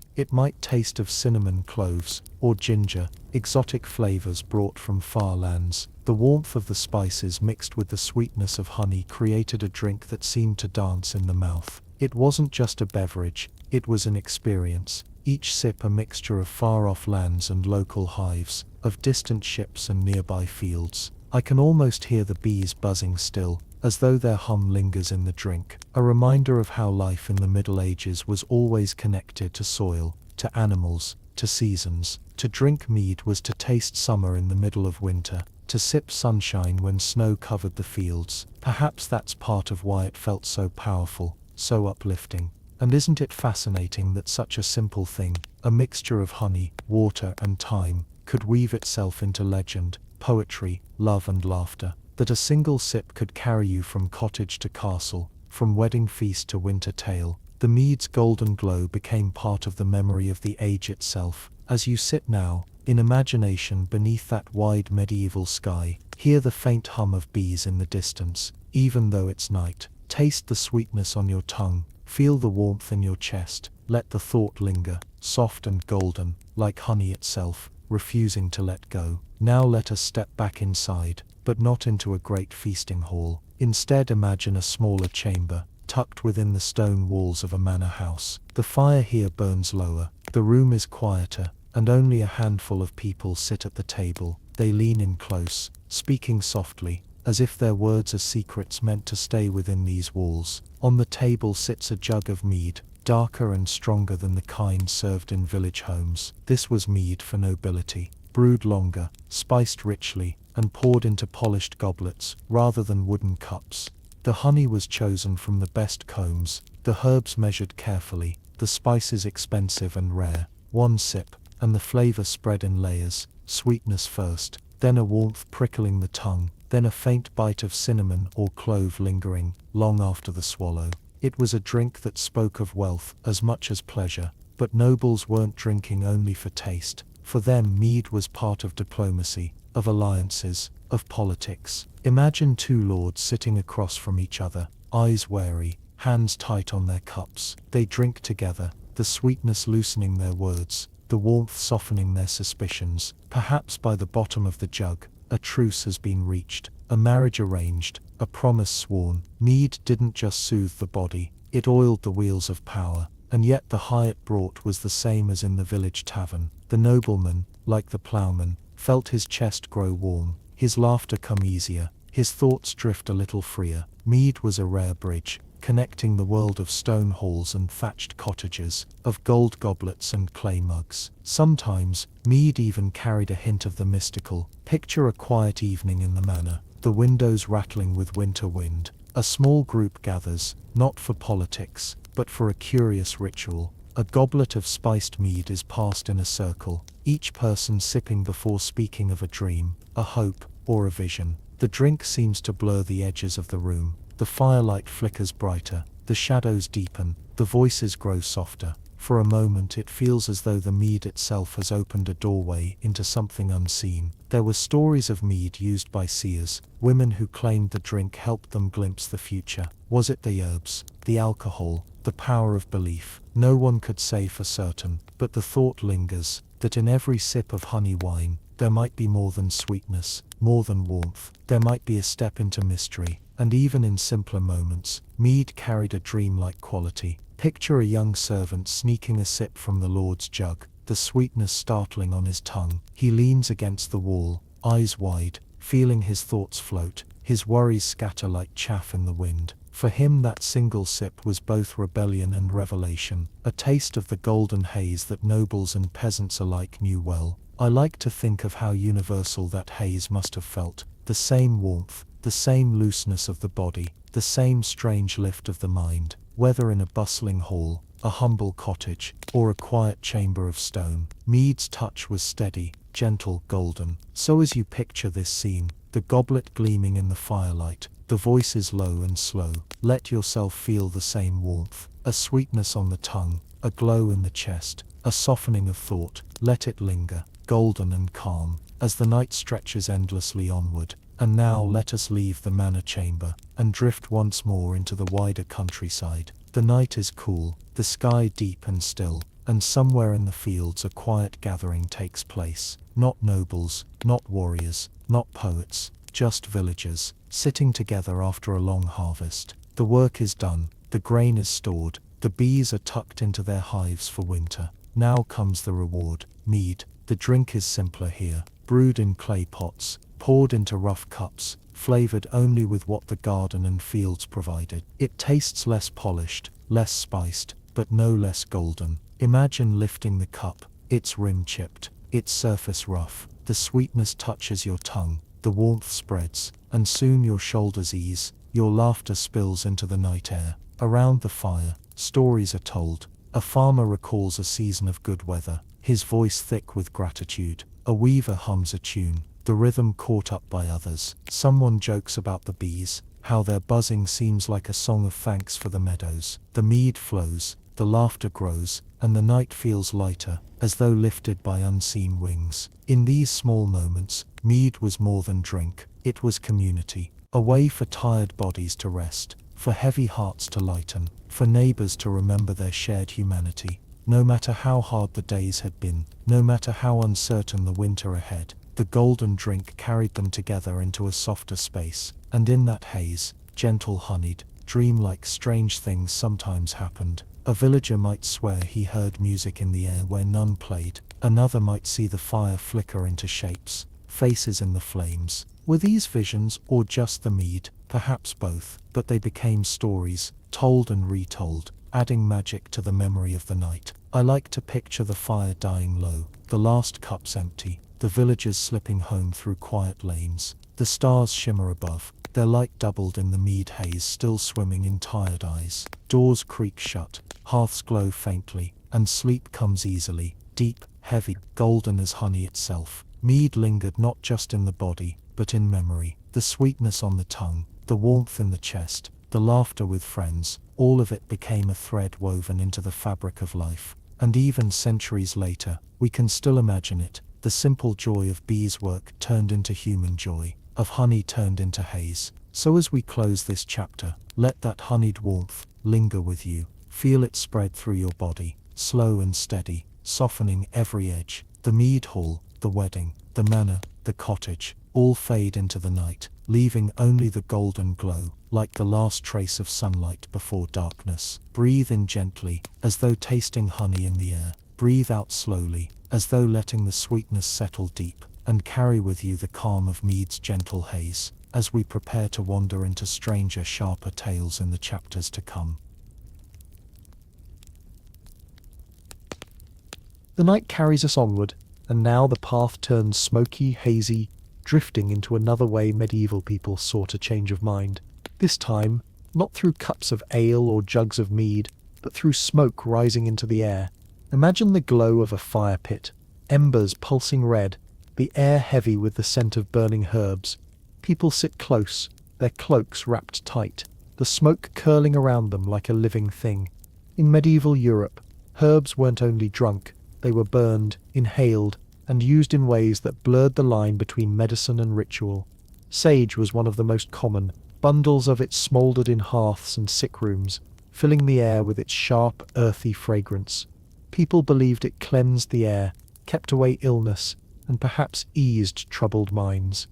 It might taste of cinnamon, cloves, or ginger, exotic flavors brought from far lands. The warmth of the spices mixed with the sweetness of honey created a drink that seemed to dance in the mouth. It wasn't just a beverage, it was an experience. Each sip a mixture of far-off lands and local hives, of distant ships and nearby fields. I can almost hear the bees buzzing still, as though their hum lingers in the drink, a reminder of how life in the Middle Ages was always connected to soil, to animals, to seasons. To drink mead was to taste summer in the middle of winter, to sip sunshine when snow covered the fields. Perhaps that's part of why it felt so powerful, so uplifting. And isn't it fascinating that such a simple thing, a mixture of honey, water, and thyme, could weave itself into legend, poetry, love, and laughter? That a single sip could carry you from cottage to castle, from wedding feast to winter tale. The mead's golden glow became part of the memory of the age itself. As you sit now, in imagination beneath that wide medieval sky, hear the faint hum of bees in the distance, even though it's night. Taste the sweetness on your tongue, feel the warmth in your chest, let the thought linger. soft and golden, like honey itself, refusing to let go. Now let us step back inside, but not into a great feasting hall. Instead, imagine a smaller chamber, tucked within the stone walls of a manor house. The fire here burns lower, the room is quieter, and only a handful of people sit at the table. They lean in close, speaking softly, as if their words are secrets meant to stay within these walls. On the table sits a jug of mead, darker and stronger than the kind served in village homes. This was mead for nobility, brewed longer, spiced richly, and poured into polished goblets, rather than wooden cups. The honey was chosen from the best combs, the herbs measured carefully, the spices expensive and rare. One sip, and the flavor spread in layers, sweetness first, then a warmth prickling the tongue, then a faint bite of cinnamon or clove lingering, long after the swallow. It was a drink that spoke of wealth as much as pleasure, but nobles weren't drinking only for taste. For them, mead was part of diplomacy, of alliances, of politics. Imagine two lords sitting across from each other, eyes wary, hands tight on their cups. They drink together, the sweetness loosening their words, the warmth softening their suspicions. Perhaps by the bottom of the jug, a truce has been reached, a marriage arranged, a promise sworn. Mead didn't just soothe the body, it oiled the wheels of power, and yet the high it brought was the same as in the village tavern. The nobleman, like the ploughman, felt his chest grow warm, his laughter come easier, his thoughts drift a little freer. Mead was a rare bridge, connecting the world of stone halls and thatched cottages, of gold goblets and clay mugs. Sometimes, mead even carried a hint of the mystical. Picture a quiet evening in the manor, the windows rattling with winter wind. A small group gathers, not for politics, but for a curious ritual. A goblet of spiced mead is passed in a circle, each person sipping before speaking of a dream, a hope, or a vision. The drink seems to blur the edges of the room. The firelight flickers brighter, the shadows deepen, the voices grow softer. For a moment it feels as though the mead itself has opened a doorway into something unseen. There were stories of mead used by seers, women who claimed the drink helped them glimpse the future. Was it the herbs, the alcohol, the power of belief? No one could say for certain, but the thought lingers, that in every sip of honey wine, there might be more than sweetness, more than warmth. There might be a step into mystery. And even in simpler moments, mead carried a dreamlike quality. Picture a young servant sneaking a sip from the lord's jug, the sweetness startling on his tongue. He leans against the wall, eyes wide, feeling his thoughts float, his worries scatter like chaff in the wind. For him that single sip was both rebellion and revelation, a taste of the golden haze that nobles and peasants alike knew well. I like to think of how universal that haze must have felt, the same warmth, the same looseness of the body, the same strange lift of the mind, whether in a bustling hall, a humble cottage, or a quiet chamber of stone. Mead's touch was steady, gentle, golden. So as you picture this scene, the goblet gleaming in the firelight, the voices low and slow, let yourself feel the same warmth, a sweetness on the tongue, a glow in the chest, a softening of thought. Let it linger, golden and calm, as the night stretches endlessly onward. And now let us leave the manor chamber, and drift once more into the wider countryside. The night is cool, the sky deep and still, and somewhere in the fields a quiet gathering takes place. Not nobles, not warriors, not poets, just villagers, sitting together after a long harvest. The work is done, the grain is stored, the bees are tucked into their hives for winter. Now comes the reward, mead. The drink is simpler here, brewed in clay pots, poured into rough cups, flavored only with what the garden and fields provided. It tastes less polished, less spiced, but no less golden. Imagine lifting the cup, its rim chipped, its surface rough. The sweetness touches your tongue, the warmth spreads, and soon your shoulders ease, your laughter spills into the night air. Around the fire, stories are told. A farmer recalls a season of good weather, his voice thick with gratitude. A weaver hums a tune, the rhythm caught up by others. Someone jokes about the bees, how their buzzing seems like a song of thanks for the meadows. The mead flows, the laughter grows, and the night feels lighter, as though lifted by unseen wings. In these small moments, mead was more than drink, it was community. A way for tired bodies to rest, for heavy hearts to lighten, for neighbors to remember their shared humanity. No matter how hard the days had been, no matter how uncertain the winter ahead, the golden drink carried them together into a softer space, and in that haze, gentle honeyed, dreamlike strange things sometimes happened. A villager might swear he heard music in the air where none played, another might see the fire flicker into shapes, faces in the flames. Were these visions or just the mead? Perhaps both, but they became stories, told and retold, adding magic to the memory of the night. I like to picture the fire dying low, the last cups empty, the villagers slipping home through quiet lanes. The stars shimmer above, their light doubled in the mead haze, still swimming in tired eyes. Doors creak shut, hearths glow faintly, and sleep comes easily, deep, heavy, golden as honey itself. Mead lingered not just in the body, but in memory. The sweetness on the tongue, the warmth in the chest, the laughter with friends, all of it became a thread woven into the fabric of life. And even centuries later, we can still imagine it, the simple joy of beeswork turned into human joy, of honey turned into haze. So as we close this chapter, let that honeyed warmth linger with you. Feel it spread through your body, slow and steady, softening every edge. The mead hall, the wedding, the manor, the cottage, all fade into the night, leaving only the golden glow, like the last trace of sunlight before darkness. Breathe in gently, as though tasting honey in the air. Breathe out slowly, as though letting the sweetness settle deep, and carry with you the calm of mead's gentle haze, as we prepare to wander into stranger, sharper tales in the chapters to come. The night carries us onward, and now the path turns smoky, hazy, drifting into another way medieval people sought a change of mind. This time, not through cups of ale or jugs of mead, but through smoke rising into the air. Imagine the glow of a fire pit, embers pulsing red, the air heavy with the scent of burning herbs. People sit close, their cloaks wrapped tight, the smoke curling around them like a living thing. In medieval Europe, herbs weren't only drunk, they were burned, inhaled, and used in ways that blurred the line between medicine and ritual. Sage was one of the most common. Bundles of it smouldered in hearths and sick rooms, filling the air with its sharp, earthy fragrance. People believed it cleansed the air, kept away illness, and perhaps eased troubled minds.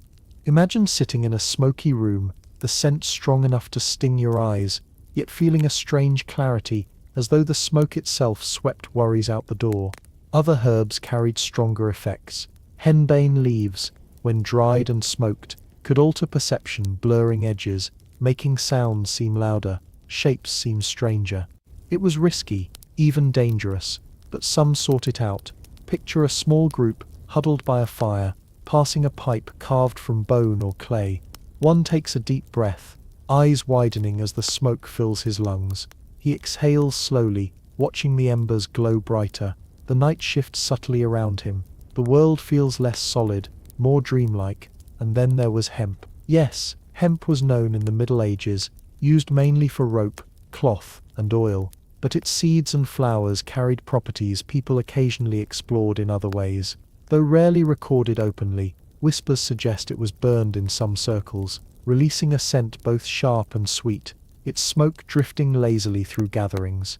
Imagine sitting in a smoky room, the scent strong enough to sting your eyes, yet feeling a strange clarity, as though the smoke itself swept worries out the door. Other herbs carried stronger effects. Henbane leaves, when dried and smoked, could alter perception, blurring edges, making sounds seem louder, shapes seem stranger. It was risky, even dangerous, but some sought it out. Picture a small group, huddled by a fire, passing a pipe carved from bone or clay. One takes a deep breath, eyes widening as the smoke fills his lungs. He exhales slowly, watching the embers glow brighter. The night shifts subtly around him. The world feels less solid, more dreamlike. And then there was hemp. Yes, hemp was known in the Middle Ages, used mainly for rope, cloth, and oil. But its seeds and flowers carried properties people occasionally explored in other ways. Though rarely recorded openly, whispers suggest it was burned in some circles, releasing a scent both sharp and sweet, its smoke drifting lazily through gatherings.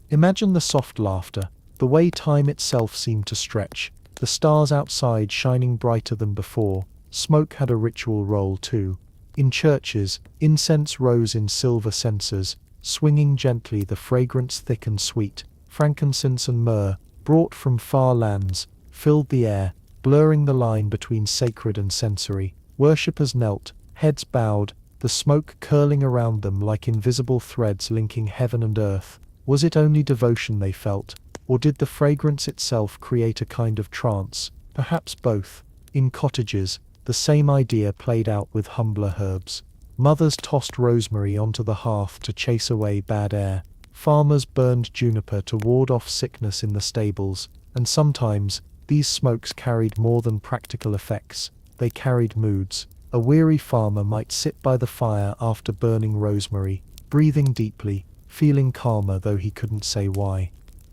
Imagine the soft laughter, the way time itself seemed to stretch, the stars outside shining brighter than before. Smoke had a ritual role too. In churches, incense rose in silver censers, swinging gently, the fragrance thick and sweet. Frankincense and myrrh, brought from far lands, filled the air, blurring the line between sacred and sensory. Worshippers knelt, heads bowed, the smoke curling around them like invisible threads linking heaven and earth. Was it only devotion they felt, or did the fragrance itself create a kind of trance? Perhaps both. In cottages, the same idea played out with humbler herbs. Mothers tossed rosemary onto the hearth to chase away bad air. Farmers burned juniper to ward off sickness in the stables. And sometimes, these smokes carried more than practical effects. They carried moods. A weary farmer might sit by the fire after burning rosemary, breathing deeply, feeling calmer though he couldn't say why.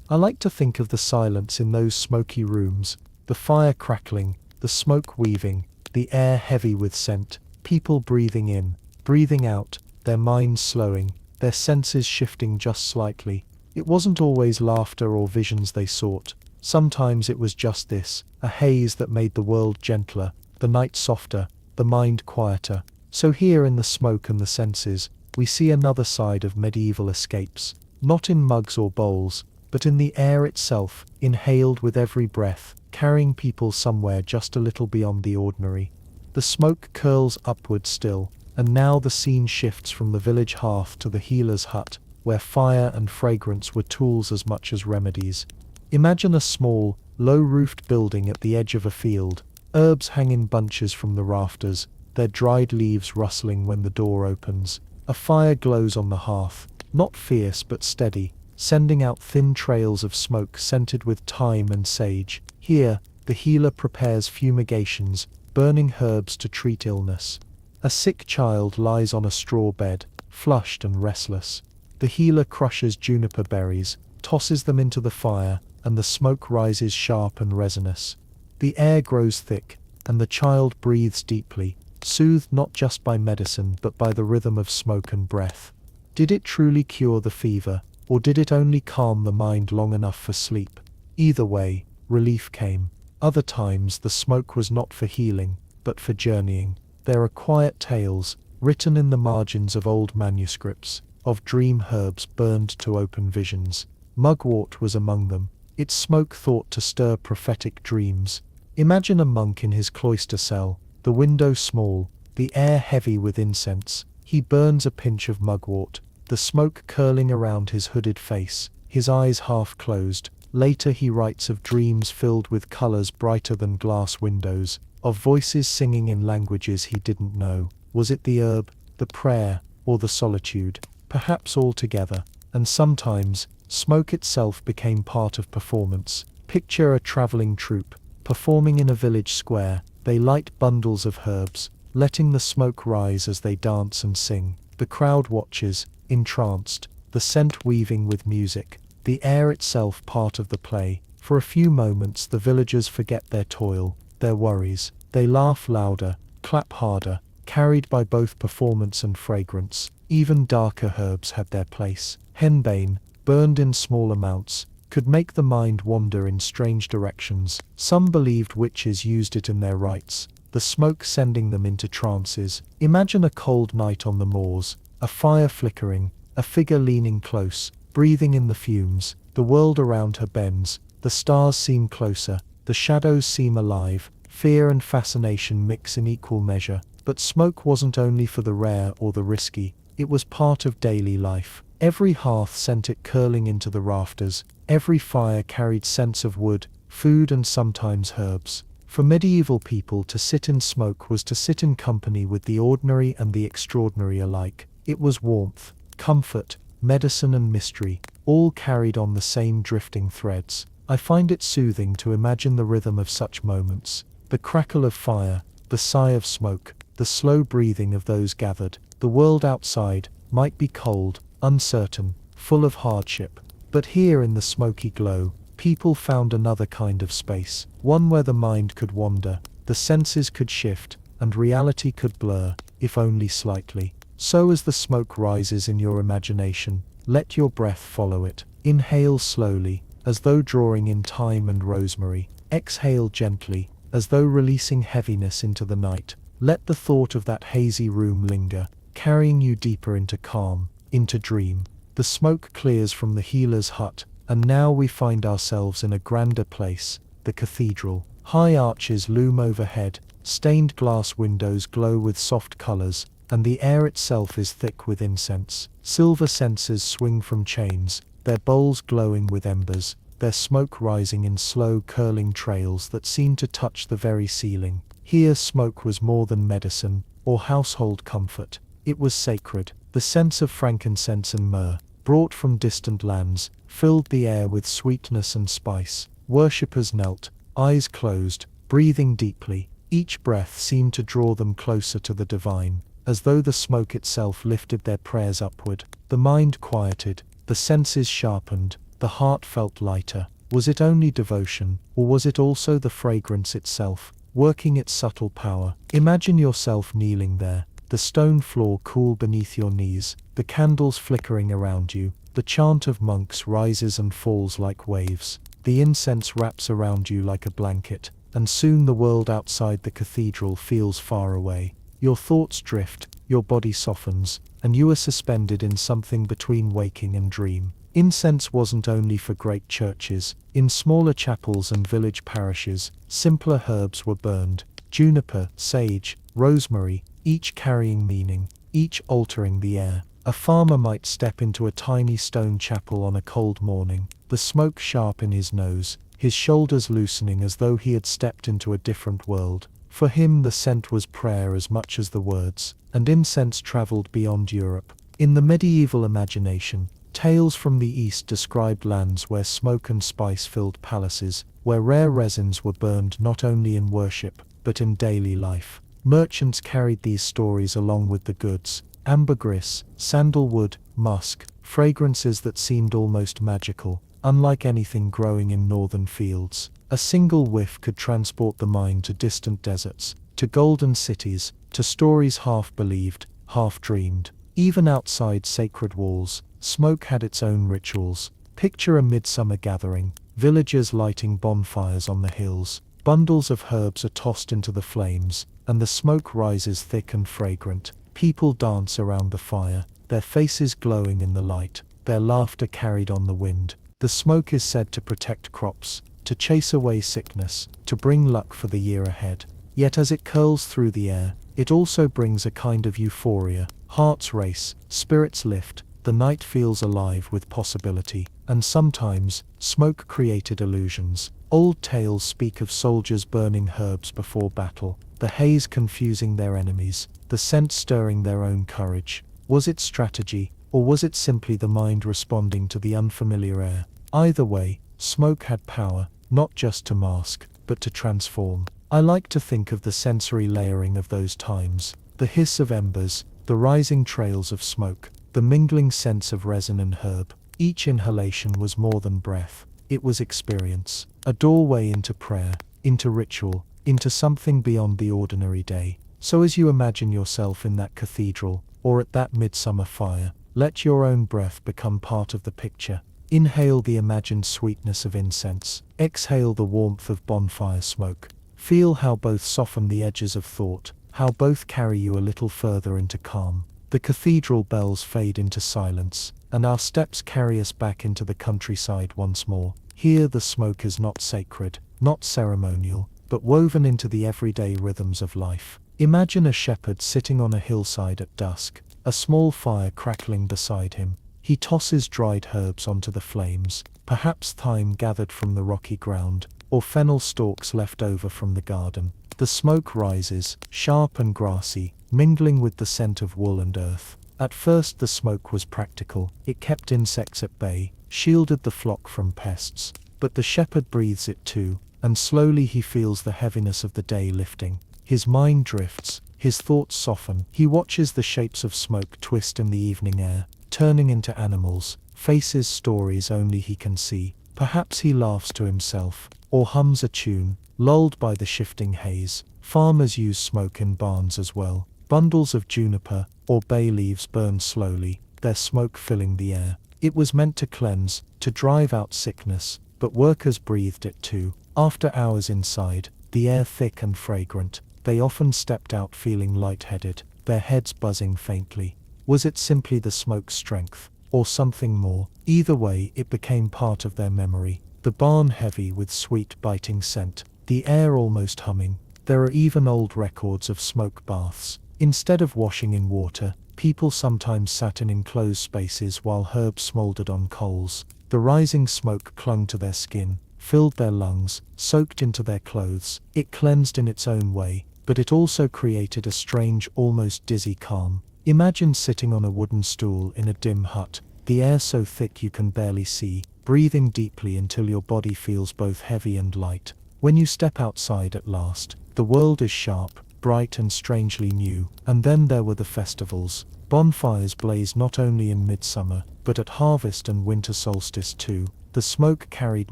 I like to think of the silence in those smoky rooms, the fire crackling, the smoke weaving, the air heavy with scent, people breathing in, breathing out, their minds slowing, their senses shifting just slightly. It wasn't always laughter or visions they sought. Sometimes it was just this, a haze that made the world gentler, the night softer, the mind quieter. So here in the smoke and the senses, we see another side of medieval escapes, not in mugs or bowls, but in the air itself, inhaled with every breath, carrying people somewhere just a little beyond the ordinary. The smoke curls upward still, and now the scene shifts from the village hearth to the healer's hut, where fire and fragrance were tools as much as remedies. Imagine a small, low-roofed building at the edge of a field, herbs hang in bunches from the rafters, their dried leaves rustling when the door opens. A fire glows on the hearth, not fierce but steady, sending out thin trails of smoke scented with thyme and sage. Here, the healer prepares fumigations, burning herbs to treat illness. A sick child lies on a straw bed, flushed and restless. The healer crushes juniper berries, tosses them into the fire, and the smoke rises sharp and resinous. The air grows thick, and the child breathes deeply, soothed not just by medicine but by the rhythm of smoke and breath. Did it truly cure the fever, or did it only calm the mind long enough for sleep? Either way, relief came. Other times the smoke was not for healing, but for journeying. There are quiet tales, written in the margins of old manuscripts, of dream herbs burned to open visions. Mugwort was among them, its smoke thought to stir prophetic dreams. Imagine a monk in his cloister cell, the window small, the air heavy with incense. He burns a pinch of mugwort, the smoke curling around his hooded face, his eyes half closed. Later he writes of dreams filled with colors brighter than glass windows, of voices singing in languages he didn't know. Was it the herb, the prayer, or the solitude? Perhaps all together. And sometimes, smoke itself became part of performance. Picture a traveling troupe, performing in a village square. They light bundles of herbs, letting the smoke rise as they dance and sing. The crowd watches, entranced, the scent weaving with music, the air itself part of the play. For a few moments the villagers forget their toil, their worries. They laugh louder, clap harder, carried by both performance and fragrance. Even darker herbs had their place. Henbane, burned in small amounts, could make the mind wander in strange directions. Some believed witches used it in their rites, the smoke sending them into trances. Imagine a cold night on the moors, a fire flickering, a figure leaning close, breathing in the fumes. The world around her bends, the stars seem closer, the shadows seem alive, fear and fascination mix in equal measure. But smoke wasn't only for the rare or the risky, it was part of daily life. Every hearth sent it curling into the rafters, every fire carried scents of wood, food and sometimes herbs. For medieval people, to sit in smoke was to sit in company with the ordinary and the extraordinary alike. It was warmth, comfort, medicine and mystery, all carried on the same drifting threads. I find it soothing to imagine the rhythm of such moments, the crackle of fire, the sigh of smoke, the slow breathing of those gathered. The world outside might be cold, uncertain, full of hardship, but here in the smoky glow, people found another kind of space, one where the mind could wander, the senses could shift, and reality could blur, if only slightly. So as the smoke rises in your imagination, let your breath follow it. Inhale slowly, as though drawing in thyme and rosemary. Exhale gently, as though releasing heaviness into the night. Let the thought of that hazy room linger, carrying you deeper into calm, into dream. The smoke clears from the healer's hut, and now we find ourselves in a grander place, the cathedral. High arches loom overhead, stained glass windows glow with soft colors, and the air itself is thick with incense. Silver censers swing from chains, their bowls glowing with embers, their smoke rising in slow curling trails that seem to touch the very ceiling. Here smoke was more than medicine or household comfort. It was sacred. The scents of frankincense and myrrh, brought from distant lands, filled the air with sweetness and spice. Worshippers knelt, eyes closed, breathing deeply. Each breath seemed to draw them closer to the divine, as though the smoke itself lifted their prayers upward. The mind quieted, the senses sharpened, the heart felt lighter. Was it only devotion, or was it also the fragrance itself, working its subtle power? Imagine yourself kneeling there, the stone floor cool beneath your knees, the candles flickering around you, The chant of monks rises and falls like waves. The incense wraps around you like a blanket, and soon the world outside the cathedral feels far away. Your thoughts drift, your body softens, and you are suspended in something between waking and dream. Incense wasn't only for great churches. In smaller chapels and village parishes, simpler herbs were burned: juniper, sage, rosemary, each carrying meaning, each altering the air. A farmer might step into a tiny stone chapel on a cold morning, the smoke sharp in his nose, his shoulders loosening as though he had stepped into a different world. For him the scent was prayer as much as the words, and incense traveled beyond Europe. In the medieval imagination, tales from the East described lands where smoke and spice filled palaces, where rare resins were burned not only in worship, but in daily life. Merchants carried these stories along with the goods: ambergris, sandalwood, musk, fragrances that seemed almost magical, unlike anything growing in northern fields. A single whiff could transport the mind to distant deserts, to golden cities, to stories half believed, half dreamed. Even outside sacred walls, smoke had its own rituals. Picture a midsummer gathering, villagers lighting bonfires on the hills. Bundles of herbs are tossed into the flames, and the smoke rises thick and fragrant. People dance around the fire, their faces glowing in the light, their laughter carried on the wind. The smoke is said to protect crops, to chase away sickness, to bring luck for the year ahead. Yet as it curls through the air, it also brings a kind of euphoria. Hearts race, spirits lift, the night feels alive with possibility. And sometimes, smoke created illusions. Old tales speak of soldiers burning herbs before battle, the haze confusing their enemies, the scent stirring their own courage. Was it strategy, or was it simply the mind responding to the unfamiliar air? Either way, smoke had power, not just to mask, but to transform. I like to think of the sensory layering of those times: the hiss of embers, the rising trails of smoke, the mingling scents of resin and herb. Each inhalation was more than breath. It was experience, a doorway into prayer, into ritual, into something beyond the ordinary day. So as you imagine yourself in that cathedral, or at that midsummer fire, let your own breath become part of the picture. Inhale the imagined sweetness of incense. Exhale the warmth of bonfire smoke. Feel how both soften the edges of thought, how both carry you a little further into calm. The cathedral bells fade into silence, and our steps carry us back into the countryside once more. Here the smoke is not sacred, not ceremonial, but woven into the everyday rhythms of life. Imagine a shepherd sitting on a hillside at dusk, a small fire crackling beside him. He tosses dried herbs onto the flames, perhaps thyme gathered from the rocky ground, or fennel stalks left over from the garden. The smoke rises, sharp and grassy, mingling with the scent of wool and earth. At first the smoke was practical. It kept insects at bay, shielded the flock from pests. But the shepherd breathes it too, and slowly he feels the heaviness of the day lifting. His mind drifts, his thoughts soften. He watches the shapes of smoke twist in the evening air, turning into animals, faces, stories only he can see. Perhaps he laughs to himself, or hums a tune, lulled by the shifting haze. Farmers use smoke in barns as well. Bundles of juniper or bay leaves burn slowly, their smoke filling the air. It was meant to cleanse, to drive out sickness, but workers breathed it too. After hours inside, the air thick and fragrant, they often stepped out feeling lightheaded, their heads buzzing faintly. Was it simply the smoke's strength, or something more? Either way, it became part of their memory. The barn heavy with sweet biting scent, the air almost humming. There are even old records of smoke baths. Instead of washing in water, people sometimes sat in enclosed spaces while herbs smoldered on coals. The rising smoke clung to their skin, filled their lungs, soaked into their clothes. It cleansed in its own way, but it also created a strange, almost dizzy calm. Imagine sitting on a wooden stool in a dim hut, the air so thick you can barely see, breathing deeply until your body feels both heavy and light. When you step outside at last, the world is sharp, bright and strangely new. And then there were the festivals. Bonfires blazed not only in midsummer, but at harvest and winter solstice too. The smoke carried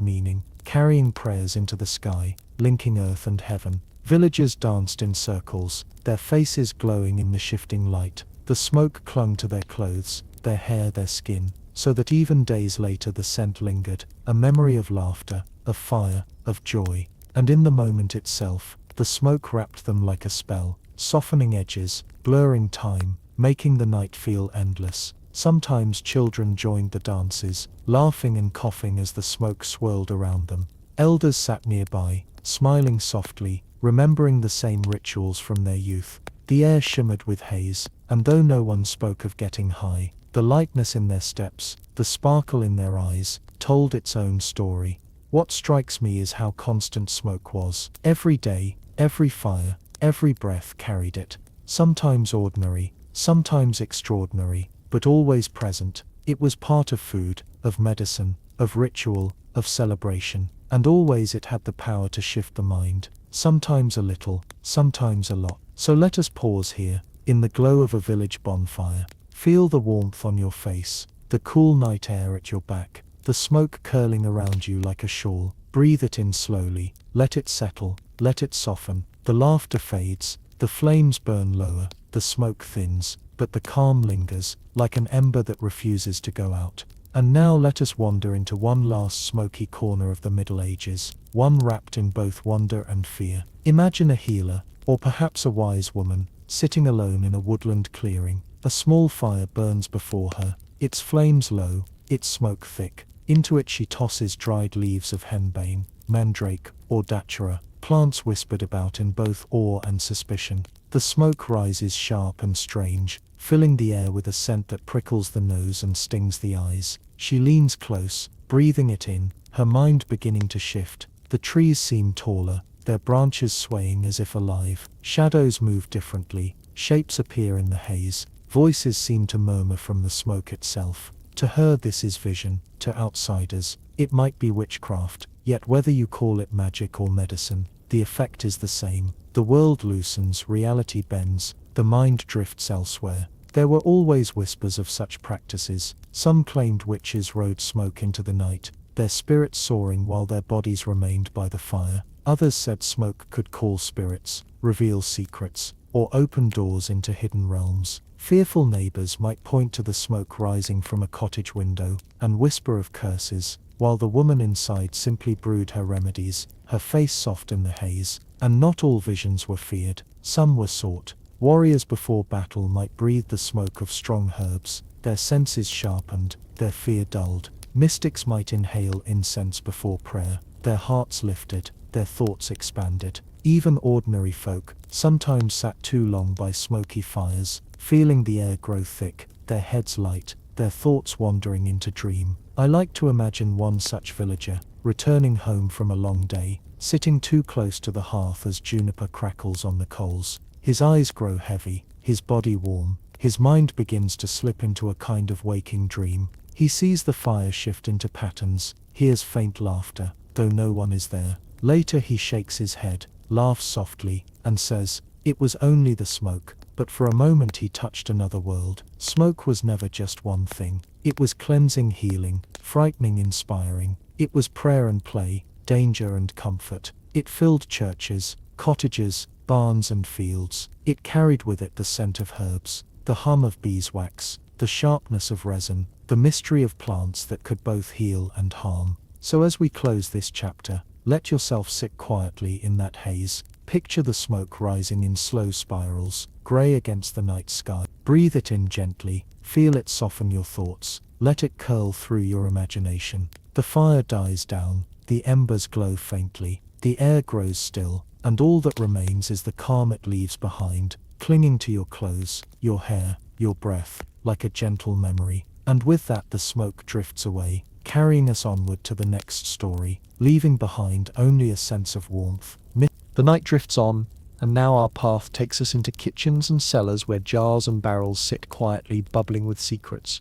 meaning, carrying prayers into the sky, linking earth and heaven. Villagers danced in circles, their faces glowing in the shifting light. The smoke clung to their clothes, their hair, their skin. so that even days later the scent lingered, a memory of laughter, of fire, of joy. And in the moment itself, the smoke wrapped them like a spell, softening edges, blurring time, making the night feel endless. Sometimes children joined the dances, laughing and coughing as the smoke swirled around them. Elders sat nearby, smiling softly, remembering the same rituals from their youth. The air shimmered with haze, and though no one spoke of getting high, the lightness in their steps, the sparkle in their eyes, told its own story. What strikes me is how constant smoke was. Every day, every fire, every breath carried it. Sometimes ordinary, sometimes extraordinary, but always present. It was part of food, of medicine, of ritual, of celebration, and always it had the power to shift the mind, sometimes a little, sometimes a lot. So let us pause here, in the glow of a village bonfire. Feel the warmth on your face, the cool night air at your back, the smoke curling around you like a shawl. Breathe it in slowly, let it settle, let it soften. The laughter fades, the flames burn lower, the smoke thins, but the calm lingers, like an ember that refuses to go out. And now let us wander into one last smoky corner of the Middle Ages, one wrapped in both wonder and fear. Imagine a healer, or perhaps a wise woman, sitting alone in a woodland clearing. A small fire burns before her, its flames low, its smoke thick. Into it she tosses dried leaves of henbane, mandrake, or datura, plants whispered about in both awe and suspicion. The smoke rises sharp and strange, filling the air with a scent that prickles the nose and stings the eyes. She leans close, breathing it in, her mind beginning to shift. The trees seem taller, their branches swaying as if alive. Shadows move differently, shapes appear in the haze, voices seem to murmur from the smoke itself. To her this is vision, to outsiders, it might be witchcraft, yet whether you call it magic or medicine, the effect is the same. The world loosens, reality bends, the mind drifts elsewhere. There were always whispers of such practices. Some claimed witches rode smoke into the night, their spirits soaring while their bodies remained by the fire. Others said smoke could call spirits, reveal secrets, or open doors into hidden realms. Fearful neighbors might point to the smoke rising from a cottage window and whisper of curses, while the woman inside simply brewed her remedies, her face soft in the haze. And not all visions were feared, some were sought. Warriors before battle might breathe the smoke of strong herbs, their senses sharpened, their fear dulled. Mystics might inhale incense before prayer, their hearts lifted, their thoughts expanded. Even ordinary folk sometimes sat too long by smoky fires, feeling the air grow thick, their heads light, their thoughts wandering into dream. I like to imagine one such villager, returning home from a long day, sitting too close to the hearth as juniper crackles on the coals. His eyes grow heavy, his body warm, his mind begins to slip into a kind of waking dream. He sees the fire shift into patterns, hears faint laughter, though no one is there. Later he shakes his head, laughs softly, and says, "It was only the smoke." But for a moment he touched another world. Smoke was never just one thing. It was cleansing, healing, frightening, inspiring. It was prayer and play, danger and comfort. It filled churches, cottages, barns and fields. It carried with it the scent of herbs, the hum of beeswax, the sharpness of resin, the mystery of plants that could both heal and harm. So as we close this chapter, let yourself sit quietly in that haze. Picture the smoke rising in slow spirals, grey against the night sky. Breathe it in gently, feel it soften your thoughts, let it curl through your imagination. The fire dies down, the embers glow faintly, the air grows still, and all that remains is the calm it leaves behind, clinging to your clothes, your hair, your breath, like a gentle memory. And with that the smoke drifts away, carrying us onward to the next story, leaving behind only a sense of warmth. The night drifts on, and now our path takes us into kitchens and cellars where jars and barrels sit quietly bubbling with secrets.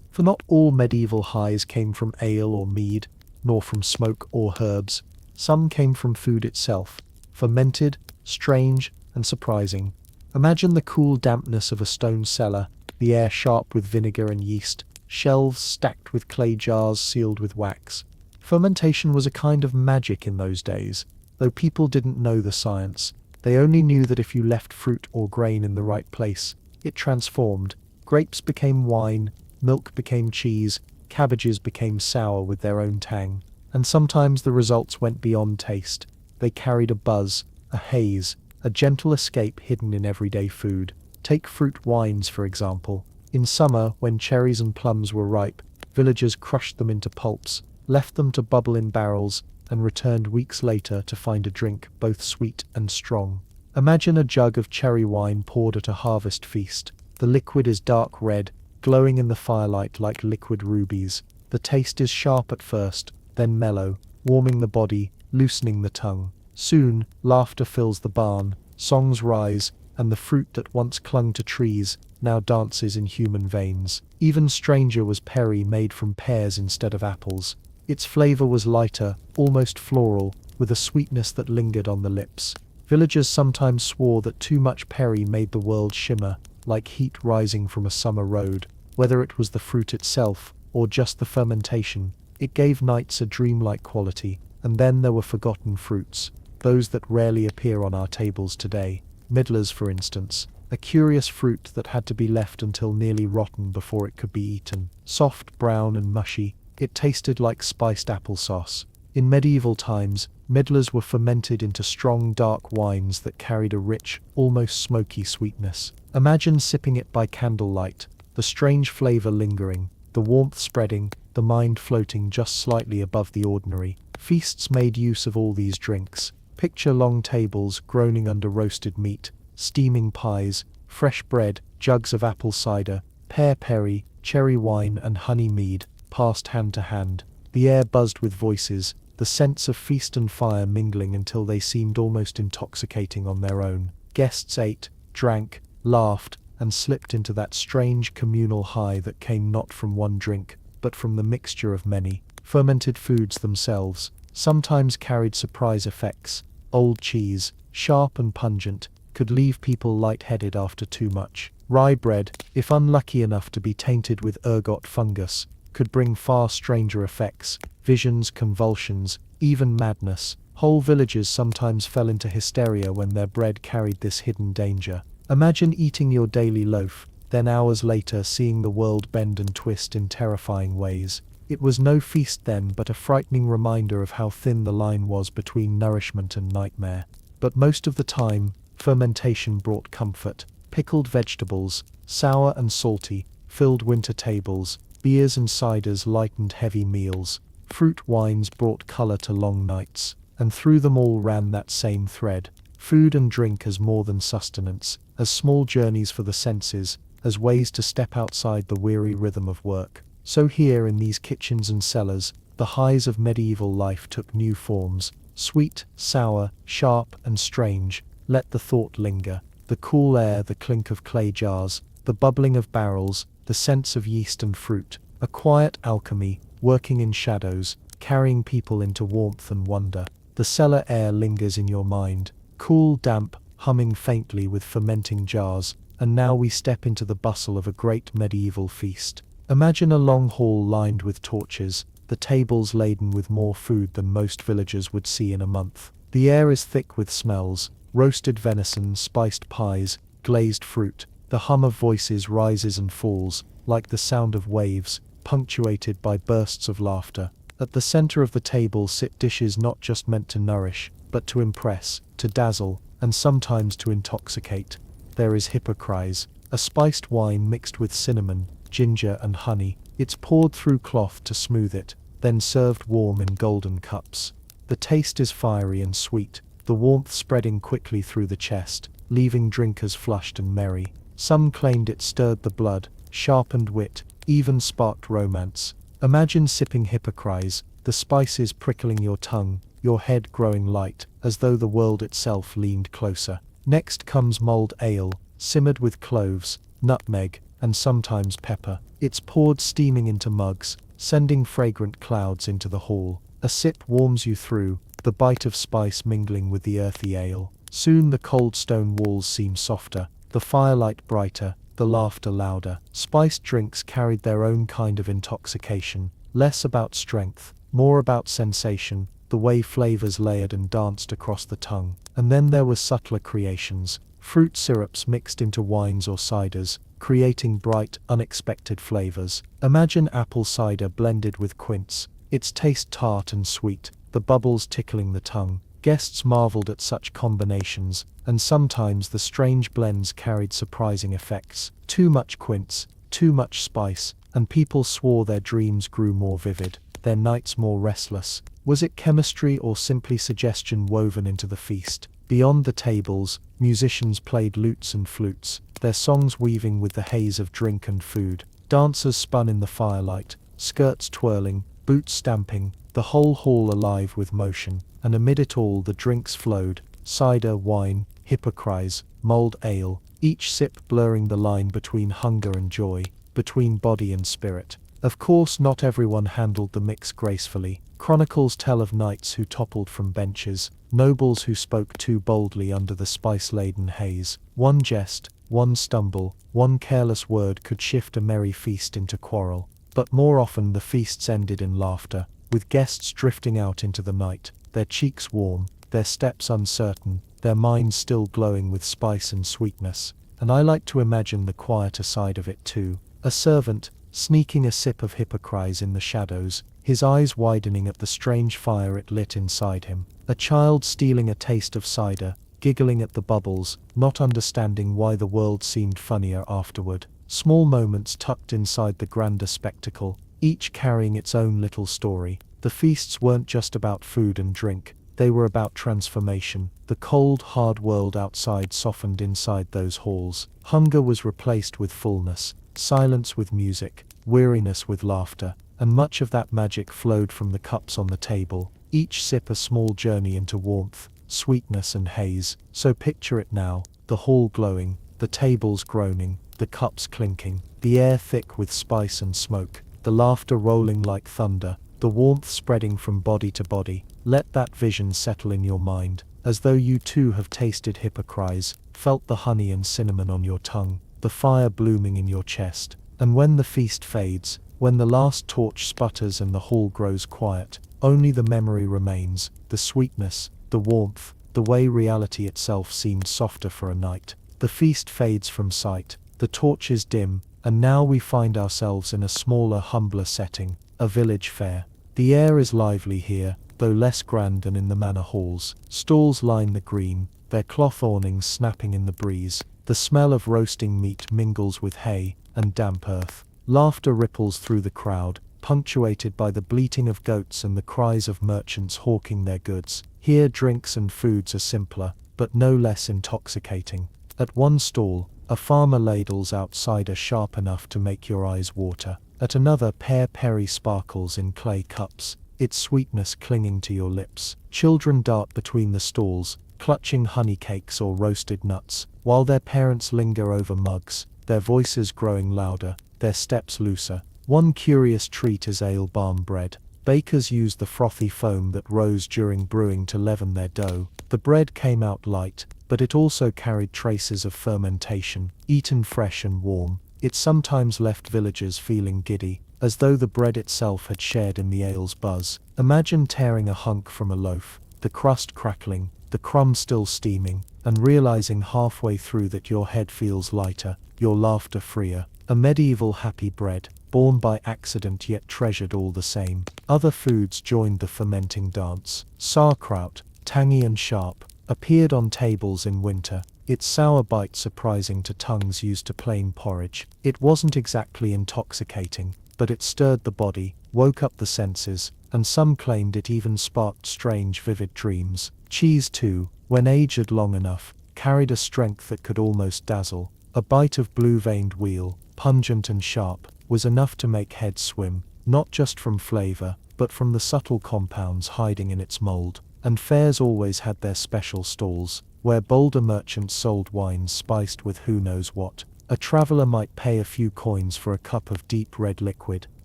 For not all medieval highs came from ale or mead, nor from smoke or herbs. Some came from food itself, fermented, strange, and surprising. Imagine the cool dampness of a stone cellar, the air sharp with vinegar and yeast, shelves stacked with clay jars sealed with wax. Fermentation was a kind of magic in those days, though people didn't know the science. They only knew that if you left fruit or grain in the right place, it transformed. Grapes became wine, milk became cheese, Cabbages became sour with their own tang. And sometimes the results went beyond taste. They carried a buzz, a haze, a gentle escape hidden in everyday food. Take fruit wines, for example. In summer, when cherries and plums were ripe, villagers crushed them into pulps, left them to bubble in barrels, and returned weeks later to find a drink both sweet and strong. Imagine a jug of cherry wine poured at a harvest feast. The liquid is dark red, glowing in the firelight like liquid rubies. The taste is sharp at first, then mellow, warming the body, loosening the tongue. Soon, laughter fills the barn, songs rise, and the fruit that once clung to trees now dances in human veins. Even stranger was Perry, made from pears instead of apples. Its flavor was lighter, almost floral, with a sweetness that lingered on the lips. Villagers sometimes swore that too much Perry made the world shimmer, like heat rising from a summer road. Whether it was the fruit itself, or just the fermentation, it gave nights a dreamlike quality. And then there were forgotten fruits, those that rarely appear on our tables today. Midlers, for instance, a curious fruit that had to be left until nearly rotten before it could be eaten. Soft, brown and mushy, it tasted like spiced applesauce. In medieval times, midlers were fermented into strong dark wines that carried a rich, almost smoky sweetness. Imagine sipping it by candlelight, the strange flavor lingering, the warmth spreading, the mind floating just slightly above the ordinary. Feasts made use of all these drinks. Picture long tables groaning under roasted meat, steaming pies, fresh bread, jugs of apple cider, pear perry, cherry wine and honey mead, passed hand to hand. The air buzzed with voices, the scents of feast and fire mingling until they seemed almost intoxicating on their own. Guests ate, drank, laughed, and slipped into that strange communal high that came not from one drink, but from the mixture of many. Fermented foods themselves sometimes carried surprise effects. Old cheese, sharp and pungent, could leave people lightheaded after too much. Rye bread, if unlucky enough to be tainted with ergot fungus, could bring far stranger effects, visions, convulsions, even madness. Whole villages sometimes fell into hysteria when their bread carried this hidden danger. Imagine eating your daily loaf, then hours later seeing the world bend and twist in terrifying ways. It was no feast then, but a frightening reminder of how thin the line was between nourishment and nightmare. But most of the time, fermentation brought comfort. Pickled vegetables, sour and salty, filled winter tables. Beers and ciders lightened heavy meals. Fruit wines brought color to long nights. And through them all ran that same thread. Food and drink as more than sustenance, as small journeys for the senses, as ways to step outside the weary rhythm of work. So here in these kitchens and cellars, the highs of medieval life took new forms. Sweet, sour, sharp, and strange. Let the thought linger. The cool air, the clink of clay jars, the bubbling of barrels, the scents of yeast and fruit. A quiet alchemy, working in shadows, carrying people into warmth and wonder. The cellar air lingers in your mind. Cool, damp, humming faintly with fermenting jars. And now we step into the bustle of a great medieval feast. Imagine a long hall lined with torches, the tables laden with more food than most villagers would see in a month. The air is thick with smells, roasted venison, spiced pies, glazed fruit. The hum of voices rises and falls, like the sound of waves, punctuated by bursts of laughter. At the center of the table sit dishes not just meant to nourish, but to impress, to dazzle, and sometimes to intoxicate. There is hippocras, a spiced wine mixed with cinnamon, ginger and honey. It's poured through cloth to smooth it, then served warm in golden cups. The taste is fiery and sweet, the warmth spreading quickly through the chest, leaving drinkers flushed and merry. Some claimed it stirred the blood, sharpened wit, even sparked romance. Imagine sipping hippocras, the spices prickling your tongue, your head growing light, as though the world itself leaned closer. Next comes mulled ale, simmered with cloves, nutmeg, and sometimes pepper. It's poured steaming into mugs, sending fragrant clouds into the hall. A sip warms you through, the bite of spice mingling with the earthy ale. Soon the cold stone walls seem softer, the firelight brighter, the laughter louder. Spiced drinks carried their own kind of intoxication, less about strength, more about sensation, the way flavors layered and danced across the tongue. And then there were subtler creations, fruit syrups mixed into wines or ciders, creating bright, unexpected flavors. Imagine apple cider blended with quince, its taste tart and sweet, the bubbles tickling the tongue. Guests marveled at such combinations, and sometimes the strange blends carried surprising effects. Too much quince, too much spice, and people swore their dreams grew more vivid, their nights more restless. Was it chemistry or simply suggestion woven into the feast? Beyond the tables, musicians played lutes and flutes, their songs weaving with the haze of drink and food. Dancers spun in the firelight, skirts twirling, boots stamping, the whole hall alive with motion. And amid it all the drinks flowed, cider, wine, hippocras, mulled ale, each sip blurring the line between hunger and joy, between body and spirit. Of course not everyone handled the mix gracefully. Chronicles tell of knights who toppled from benches, nobles who spoke too boldly under the spice-laden haze. One jest, one stumble, one careless word could shift a merry feast into quarrel. But more often the feasts ended in laughter, with guests drifting out into the night, their cheeks warm, their steps uncertain, their minds still glowing with spice and sweetness. And I like to imagine the quieter side of it too. A servant, sneaking a sip of hippocras in the shadows, his eyes widening at the strange fire it lit inside him. A child stealing a taste of cider, giggling at the bubbles, not understanding why the world seemed funnier afterward. Small moments tucked inside the grander spectacle, each carrying its own little story. The feasts weren't just about food and drink, they were about transformation. The cold, hard world outside softened inside those halls. Hunger was replaced with fullness, silence with music, weariness with laughter, and much of that magic flowed from the cups on the table, each sip a small journey into warmth, sweetness and haze. So picture it now, the hall glowing, the tables groaning, the cups clinking, the air thick with spice and smoke, the laughter rolling like thunder, the warmth spreading from body to body. Let that vision settle in your mind, as though you too have tasted hippocras, felt the honey and cinnamon on your tongue, the fire blooming in your chest. And when the feast fades, when the last torch sputters and the hall grows quiet, only the memory remains, the sweetness, the warmth, the way reality itself seemed softer for a night. The feast fades from sight, the torches dim, and now we find ourselves in a smaller, humbler setting, a village fair. The air is lively here, though less grand than in the manor halls. Stalls line the green, their cloth awnings snapping in the breeze. The smell of roasting meat mingles with hay and damp earth. Laughter ripples through the crowd, punctuated by the bleating of goats and the cries of merchants hawking their goods. Here drinks and foods are simpler, but no less intoxicating. At one stall, a farmer ladles out cider sharp enough to make your eyes water. At another, pear perry sparkles in clay cups, its sweetness clinging to your lips. Children dart between the stalls, clutching honey cakes or roasted nuts, while their parents linger over mugs, their voices growing louder, their steps looser. One curious treat is ale barm bread. Bakers used the frothy foam that rose during brewing to leaven their dough. The bread came out light, but it also carried traces of fermentation. Eaten fresh and warm, it sometimes left villagers feeling giddy, as though the bread itself had shared in the ale's buzz. Imagine tearing a hunk from a loaf, the crust crackling, the crumbs still steaming, and realizing halfway through that your head feels lighter, your laughter freer. A medieval happy bread, born by accident yet treasured all the same. Other foods joined the fermenting dance. Sauerkraut, tangy and sharp, appeared on tables in winter, its sour bite surprising to tongues used to plain porridge. It wasn't exactly intoxicating, but it stirred the body, woke up the senses, and some claimed it even sparked strange vivid dreams. Cheese too, when aged long enough, carried a strength that could almost dazzle. A bite of blue-veined wheal, pungent and sharp, was enough to make heads swim, not just from flavor, but from the subtle compounds hiding in its mold. And fairs always had their special stalls, where bolder merchants sold wines spiced with who knows what. A traveler might pay a few coins for a cup of deep red liquid,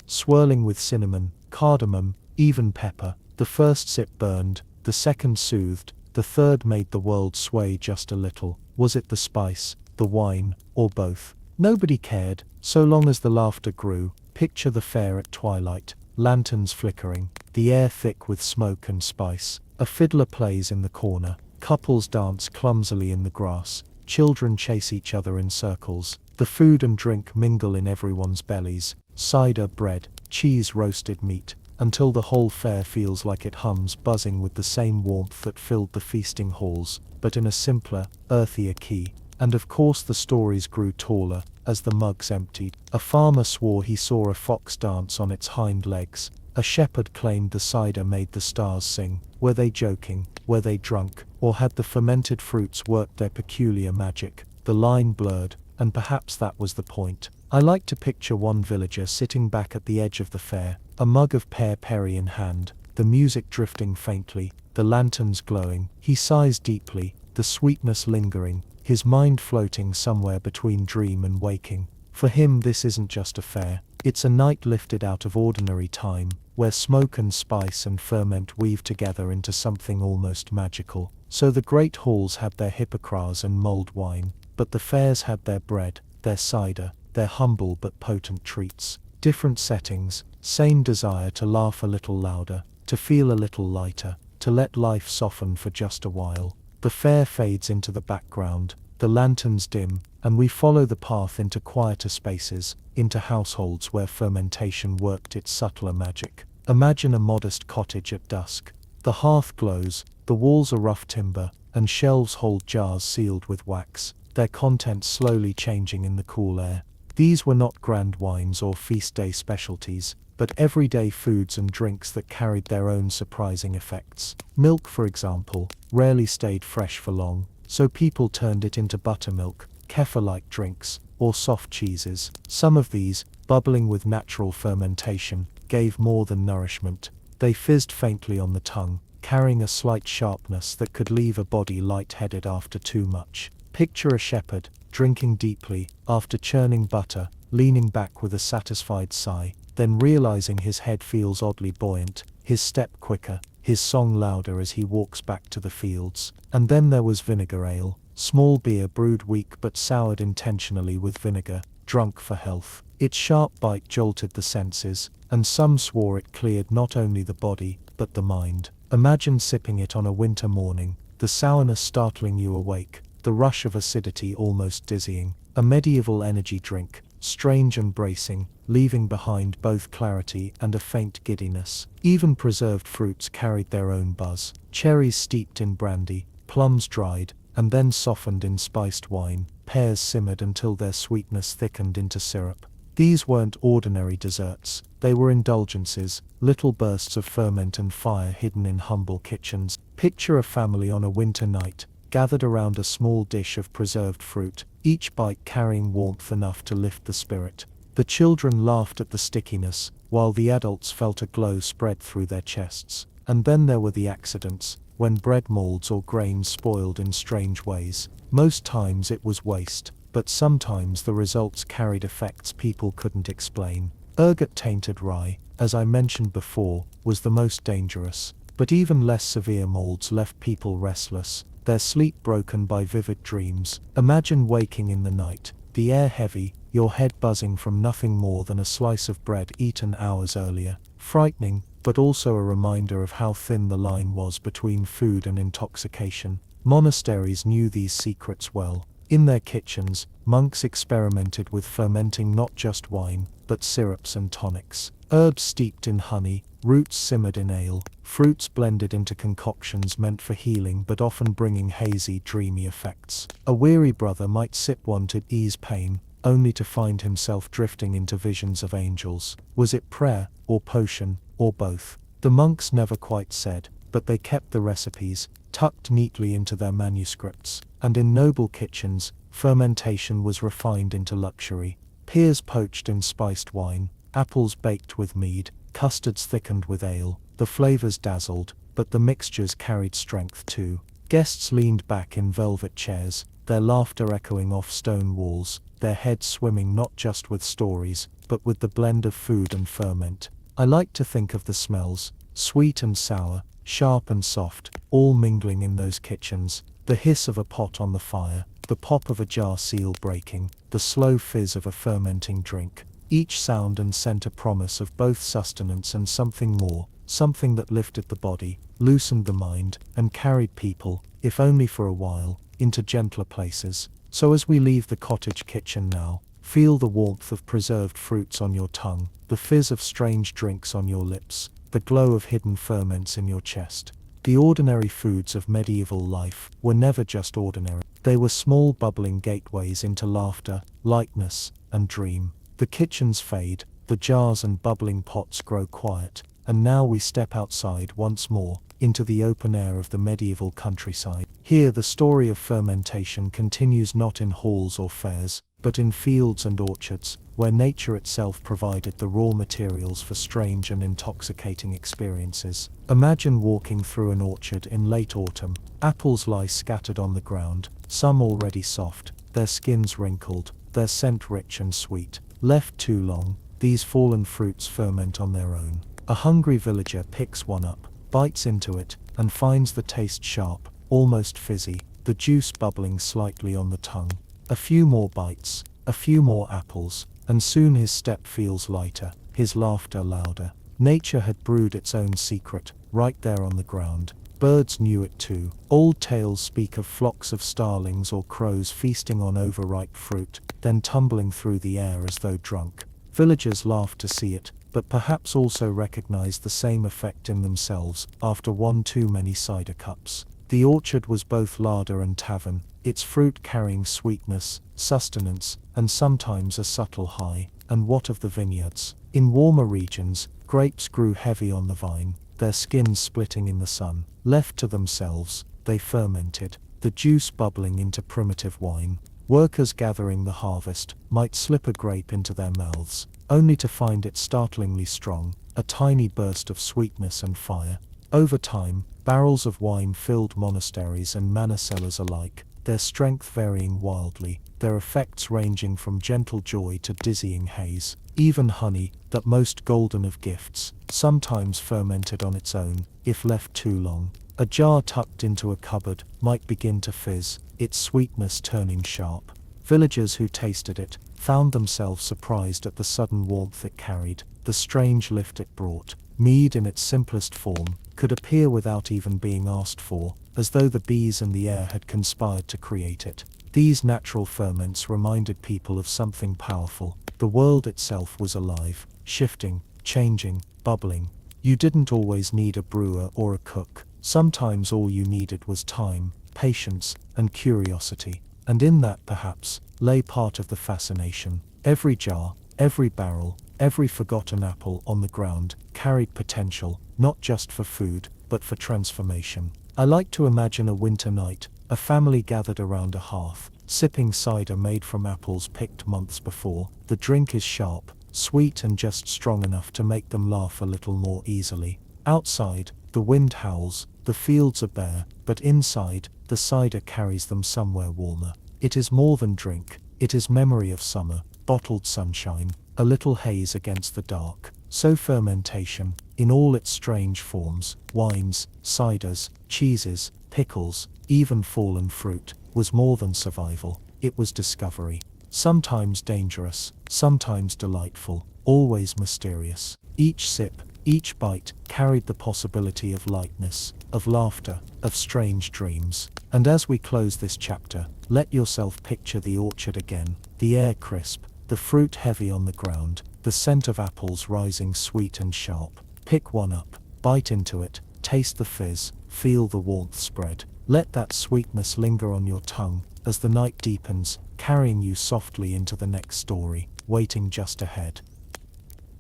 swirling with cinnamon, cardamom, even pepper. The first sip burned, the second soothed, the third made the world sway just a little. Was it the spice, the wine, or both? Nobody cared, so long as the laughter grew. Picture the fair at twilight, lanterns flickering, the air thick with smoke and spice. A fiddler plays in the corner, couples dance clumsily in the grass, Children chase each other in circles. The food and drink mingle in everyone's bellies. Cider, bread, cheese, roasted meat, until the whole fair feels like it hums, buzzing with the same warmth that filled the feasting halls, but in a simpler, earthier key. And of course the stories grew taller as the mugs emptied. A farmer swore he saw a fox dance on its hind legs. A shepherd claimed the cider made the stars sing. Were they joking? Were they drunk? Or had the fermented fruits worked their peculiar magic? The line blurred, and perhaps that was the point. I like to picture one villager sitting back at the edge of the fair, a mug of pear perry in hand, the music drifting faintly, the lanterns glowing. He sighs deeply, the sweetness lingering, his mind floating somewhere between dream and waking. For him this isn't just a fair, it's a night lifted out of ordinary time, where smoke and spice and ferment weave together into something almost magical. So the great halls had their hippocras and mulled wine, but the fairs had their bread, their cider, their humble but potent treats. Different settings, same desire to laugh a little louder, to feel a little lighter, to let life soften for just a while. The fair fades into the background, the lanterns dim, and we follow the path into quieter spaces, into households where fermentation worked its subtler magic. Imagine a modest cottage at dusk. The hearth glows, the walls are rough timber, and shelves hold jars sealed with wax, their contents slowly changing in the cool air. These were not grand wines or feast day specialties, but everyday foods and drinks that carried their own surprising effects. Milk, for example, rarely stayed fresh for long, so people turned it into buttermilk, kefir-like drinks, or soft cheeses. Some of these, bubbling with natural fermentation, gave more than nourishment. They fizzed faintly on the tongue, carrying a slight sharpness that could leave a body light-headed after too much. Picture a shepherd, drinking deeply, after churning butter, leaning back with a satisfied sigh, then realizing his head feels oddly buoyant, his step quicker, his song louder as he walks back to the fields. And then there was vinegar ale, small beer brewed weak but soured intentionally with vinegar, drunk for health. Its sharp bite jolted the senses, and some swore it cleared not only the body, but the mind. Imagine sipping it on a winter morning, the sourness startling you awake, the rush of acidity almost dizzying. A medieval energy drink, strange and bracing, leaving behind both clarity and a faint giddiness. Even preserved fruits carried their own buzz. Cherries steeped in brandy, plums dried, and then softened in spiced wine, pears simmered until their sweetness thickened into syrup. These weren't ordinary desserts, they were indulgences, little bursts of ferment and fire hidden in humble kitchens. Picture a family on a winter night, gathered around a small dish of preserved fruit, each bite carrying warmth enough to lift the spirit. The children laughed at the stickiness, while the adults felt a glow spread through their chests. And then there were the accidents, when bread molds or grains spoiled in strange ways. Most times it was waste, but sometimes the results carried effects people couldn't explain. Ergot tainted rye, as I mentioned before, was the most dangerous, but even less severe molds left people restless, their sleep broken by vivid dreams. Imagine waking in the night, the air heavy, your head buzzing from nothing more than a slice of bread eaten hours earlier. Frightening, but also a reminder of how thin the line was between food and intoxication. Monasteries knew these secrets well. In their kitchens, monks experimented with fermenting not just wine, but syrups and tonics. Herbs steeped in honey, roots simmered in ale, fruits blended into concoctions meant for healing but often bringing hazy, dreamy effects. A weary brother might sip one to ease pain, only to find himself drifting into visions of angels. Was it prayer, or potion, or both? The monks never quite said, but they kept the recipes, tucked neatly into their manuscripts. And in noble kitchens, fermentation was refined into luxury. Pears poached in spiced wine, apples baked with mead, custards thickened with ale. The flavors dazzled, but the mixtures carried strength too. Guests leaned back in velvet chairs, their laughter echoing off stone walls, their heads swimming not just with stories, but with the blend of food and ferment. I like to think of the smells, sweet and sour, sharp and soft, all mingling in those kitchens. The hiss of a pot on the fire, the pop of a jar seal breaking, the slow fizz of a fermenting drink. Each sound and scent a promise of both sustenance and something more, something that lifted the body, loosened the mind, and carried people, if only for a while, into gentler places. So as we leave the cottage kitchen now, feel the warmth of preserved fruits on your tongue, the fizz of strange drinks on your lips, the glow of hidden ferments in your chest. The ordinary foods of medieval life were never just ordinary. They were small bubbling gateways into laughter, lightness, and dream. The kitchens fade, the jars and bubbling pots grow quiet, and now we step outside once more, into the open air of the medieval countryside. Here the story of fermentation continues not in halls or fairs, but in fields and orchards, where nature itself provided the raw materials for strange and intoxicating experiences. Imagine walking through an orchard in late autumn. Apples lie scattered on the ground, some already soft, their skins wrinkled, their scent rich and sweet. Left too long, these fallen fruits ferment on their own. A hungry villager picks one up, bites into it, and finds the taste sharp, almost fizzy, the juice bubbling slightly on the tongue. A few more bites, a few more apples, and soon his step feels lighter, his laughter louder. Nature had brewed its own secret, right there on the ground. Birds knew it too. Old tales speak of flocks of starlings or crows feasting on overripe fruit, then tumbling through the air as though drunk. Villagers laughed to see it, but perhaps also recognized the same effect in themselves after one too many cider cups. The orchard was both larder and tavern, its fruit carrying sweetness, sustenance, and sometimes a subtle high. And what of the vineyards? In warmer regions, grapes grew heavy on the vine, their skins splitting in the sun. Left to themselves, they fermented, the juice bubbling into primitive wine. Workers gathering the harvest might slip a grape into their mouths, only to find it startlingly strong, a tiny burst of sweetness and fire. Over time, barrels of wine filled monasteries and manor cellars alike, their strength varying wildly, their effects ranging from gentle joy to dizzying haze. Even honey, that most golden of gifts, sometimes fermented on its own, if left too long. A jar tucked into a cupboard might begin to fizz, its sweetness turning sharp. Villagers who tasted it found themselves surprised at the sudden warmth it carried, the strange lift it brought. Mead in its simplest form could appear without even being asked for, as though the bees in the air had conspired to create it. These natural ferments reminded people of something powerful. The world itself was alive, shifting, changing, bubbling. You didn't always need a brewer or a cook. Sometimes all you needed was time, patience, and curiosity. And in that, perhaps, lay part of the fascination. Every jar, every barrel, every forgotten apple on the ground carried potential, not just for food, but for transformation. I like to imagine a winter night, a family gathered around a hearth, sipping cider made from apples picked months before. The drink is sharp, sweet, and just strong enough to make them laugh a little more easily. Outside, the wind howls, the fields are bare, but inside, the cider carries them somewhere warmer. It is more than drink, it is memory of summer, bottled sunshine, a little haze against the dark. So fermentation, in all its strange forms, wines, ciders, cheeses, pickles, even fallen fruit, was more than survival, it was discovery. Sometimes dangerous, sometimes delightful, always mysterious. Each sip, each bite, carried the possibility of lightness, of laughter, of strange dreams. And as we close this chapter, let yourself picture the orchard again, the air crisp, the fruit heavy on the ground, the scent of apples rising sweet and sharp. Pick one up, bite into it, taste the fizz, feel the warmth spread. Let that sweetness linger on your tongue as the night deepens, carrying you softly into the next story, waiting just ahead.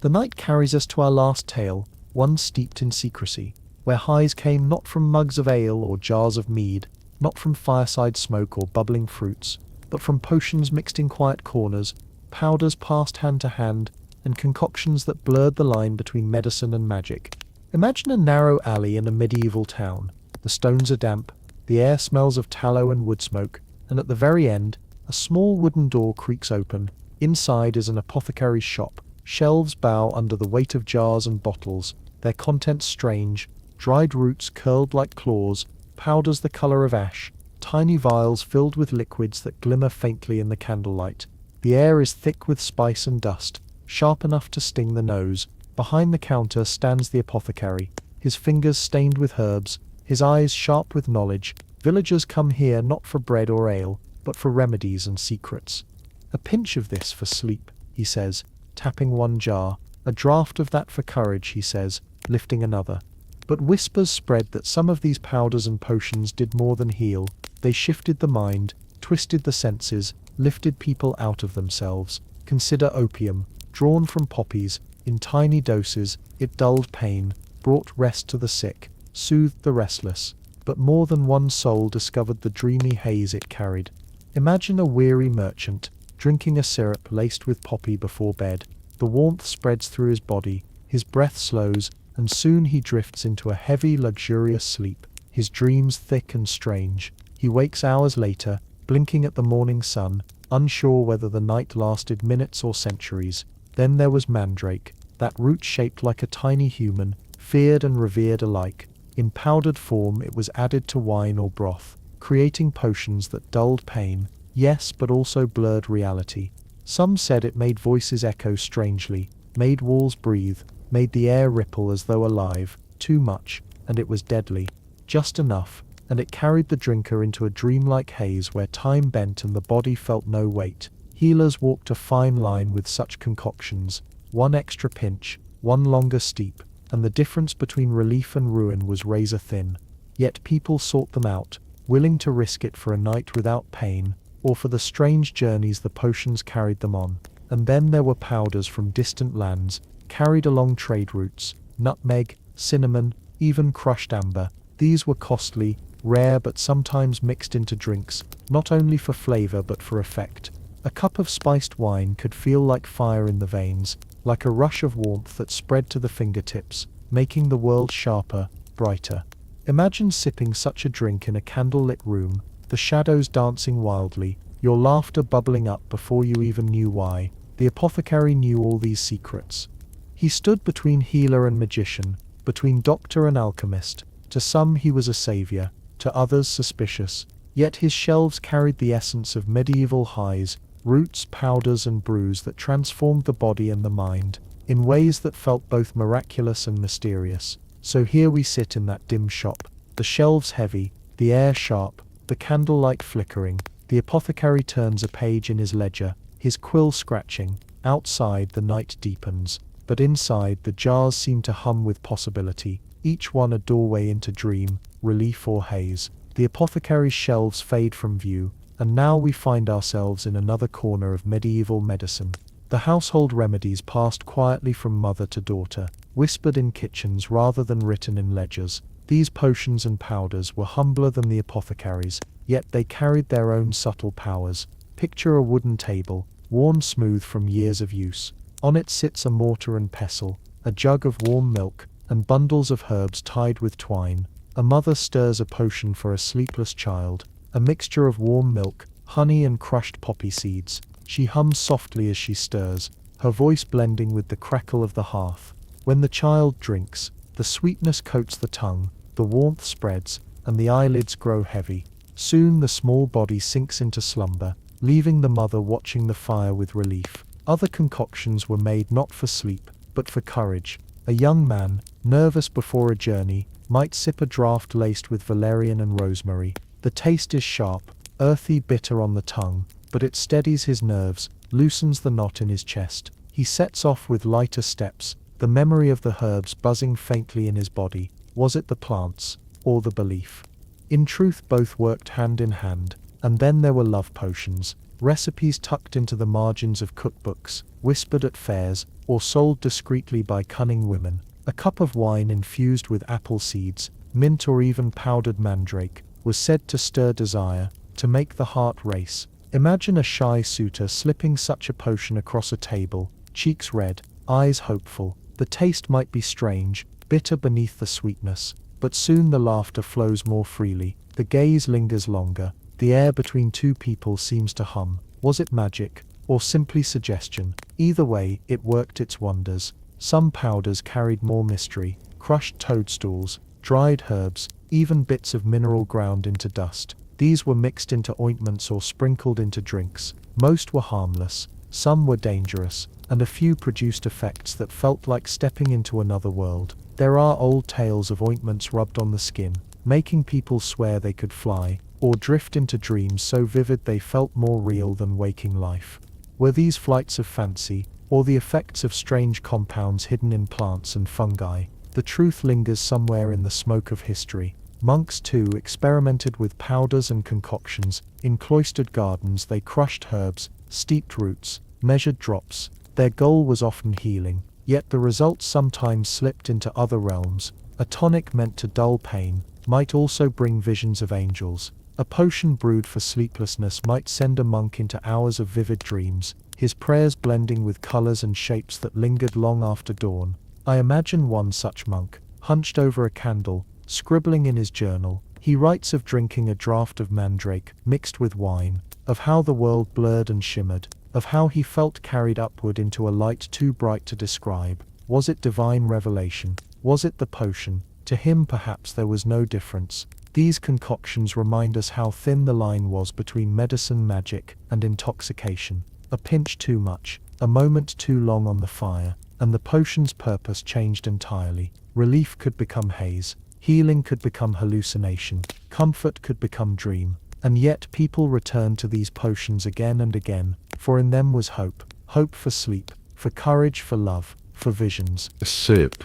The night carries us to our last tale, one steeped in secrecy, where highs came not from mugs of ale or jars of mead, not from fireside smoke or bubbling fruits, but from potions mixed in quiet corners, powders passed hand to hand, and concoctions that blurred the line between medicine and magic. Imagine a narrow alley in a medieval town. The stones are damp, the air smells of tallow and wood smoke, and at the very end, a small wooden door creaks open. Inside is an apothecary's shop. Shelves bow under the weight of jars and bottles, their contents strange, dried roots curled like claws, powders the color of ash, tiny vials filled with liquids that glimmer faintly in the candlelight. The air is thick with spice and dust, sharp enough to sting the nose. Behind the counter stands the apothecary, his fingers stained with herbs, his eyes sharp with knowledge. Villagers come here not for bread or ale, but for remedies and secrets. A pinch of this for sleep, he says, tapping one jar. A draught of that for courage, he says, lifting another. But whispers spread that some of these powders and potions did more than heal. They shifted the mind, twisted the senses, lifted people out of themselves. Consider opium, drawn from poppies. In tiny doses, it dulled pain, brought rest to the sick, soothed the restless. But more than one soul discovered the dreamy haze it carried. Imagine a weary merchant, drinking a syrup laced with poppy before bed. The warmth spreads through his body, his breath slows, and soon he drifts into a heavy, luxurious sleep, his dreams thick and strange. He wakes hours later, blinking at the morning sun, unsure whether the night lasted minutes or centuries. Then there was mandrake, that root shaped like a tiny human, feared and revered alike. In powdered form it was added to wine or broth, creating potions that dulled pain, yes, but also blurred reality. Some said it made voices echo strangely, made walls breathe, made the air ripple as though alive. Too much, and it was deadly. Just enough, and it carried the drinker into a dreamlike haze where time bent and the body felt no weight. Healers walked a fine line with such concoctions, one extra pinch, one longer steep, and the difference between relief and ruin was razor thin. Yet people sought them out, willing to risk it for a night without pain, or for the strange journeys the potions carried them on. And then there were powders from distant lands, carried along trade routes, nutmeg, cinnamon, even crushed amber. These were costly, rare, but sometimes mixed into drinks, not only for flavor but for effect. A cup of spiced wine could feel like fire in the veins, like a rush of warmth that spread to the fingertips, making the world sharper, brighter. Imagine sipping such a drink in a candlelit room, the shadows dancing wildly, your laughter bubbling up before you even knew why. The apothecary knew all these secrets. He stood between healer and magician, between doctor and alchemist. To some he was a savior, to others suspicious. Yet his shelves carried the essence of medieval highs, roots, powders and brews that transformed the body and the mind, in ways that felt both miraculous and mysterious. So here we sit in that dim shop, the shelves heavy, the air sharp, the candlelight flickering. The apothecary turns a page in his ledger, his quill scratching. Outside the night deepens, but inside the jars seem to hum with possibility, each one a doorway into dream, relief or haze. The apothecary's shelves fade from view, and now we find ourselves in another corner of medieval medicine. The household remedies passed quietly from mother to daughter, whispered in kitchens rather than written in ledgers. These potions and powders were humbler than the apothecary's, yet they carried their own subtle powers. Picture a wooden table, worn smooth from years of use. On it sits a mortar and pestle, a jug of warm milk, and bundles of herbs tied with twine. A mother stirs a potion for a sleepless child, a mixture of warm milk, honey and crushed poppy seeds. She hums softly as she stirs, her voice blending with the crackle of the hearth. When the child drinks, the sweetness coats the tongue, the warmth spreads, and the eyelids grow heavy. Soon the small body sinks into slumber, leaving the mother watching the fire with relief. Other concoctions were made not for sleep, but for courage. A young man, nervous before a journey, might sip a draught laced with valerian and rosemary. The taste is sharp, earthy, bitter on the tongue, but it steadies his nerves, loosens the knot in his chest. He sets off with lighter steps, the memory of the herbs buzzing faintly in his body. Was it the plants, or the belief? In truth both worked hand in hand. And then there were love potions, recipes tucked into the margins of cookbooks, whispered at fairs, or sold discreetly by cunning women. A cup of wine infused with apple seeds, mint or even powdered mandrake, was said to stir desire, to make the heart race. Imagine a shy suitor slipping such a potion across a table, cheeks red, eyes hopeful. The taste might be strange, bitter beneath the sweetness, but soon the laughter flows more freely, the gaze lingers longer. The air between two people seems to hum. Was it magic, or simply suggestion? Either way, it worked its wonders. Some powders carried more mystery, crushed toadstools, dried herbs, even bits of mineral ground into dust. These were mixed into ointments or sprinkled into drinks. Most were harmless, some were dangerous, and a few produced effects that felt like stepping into another world. There are old tales of ointments rubbed on the skin, making people swear they could fly. or drift into dreams so vivid they felt more real than waking life? Were these flights of fancy, or the effects of strange compounds hidden in plants and fungi? The truth lingers somewhere in the smoke of history. Monks too experimented with powders and concoctions. In cloistered gardens they crushed herbs, steeped roots, measured drops. Their goal was often healing, yet the results sometimes slipped into other realms. A tonic meant to dull pain might also bring visions of angels. A potion brewed for sleeplessness might send a monk into hours of vivid dreams, his prayers blending with colors and shapes that lingered long after dawn. I imagine one such monk, hunched over a candle, scribbling in his journal. He writes of drinking a draught of mandrake mixed with wine, of how the world blurred and shimmered, of how he felt carried upward into a light too bright to describe. Was it divine revelation? Was it the potion? To him perhaps there was no difference. These concoctions remind us how thin the line was between medicine, magic, and intoxication. A pinch too much, a moment too long on the fire, and the potion's purpose changed entirely. Relief could become haze, healing could become hallucination, comfort could become dream. And yet people returned to these potions again and again, for in them was hope. Hope for sleep, for courage, for love, for visions. A sip.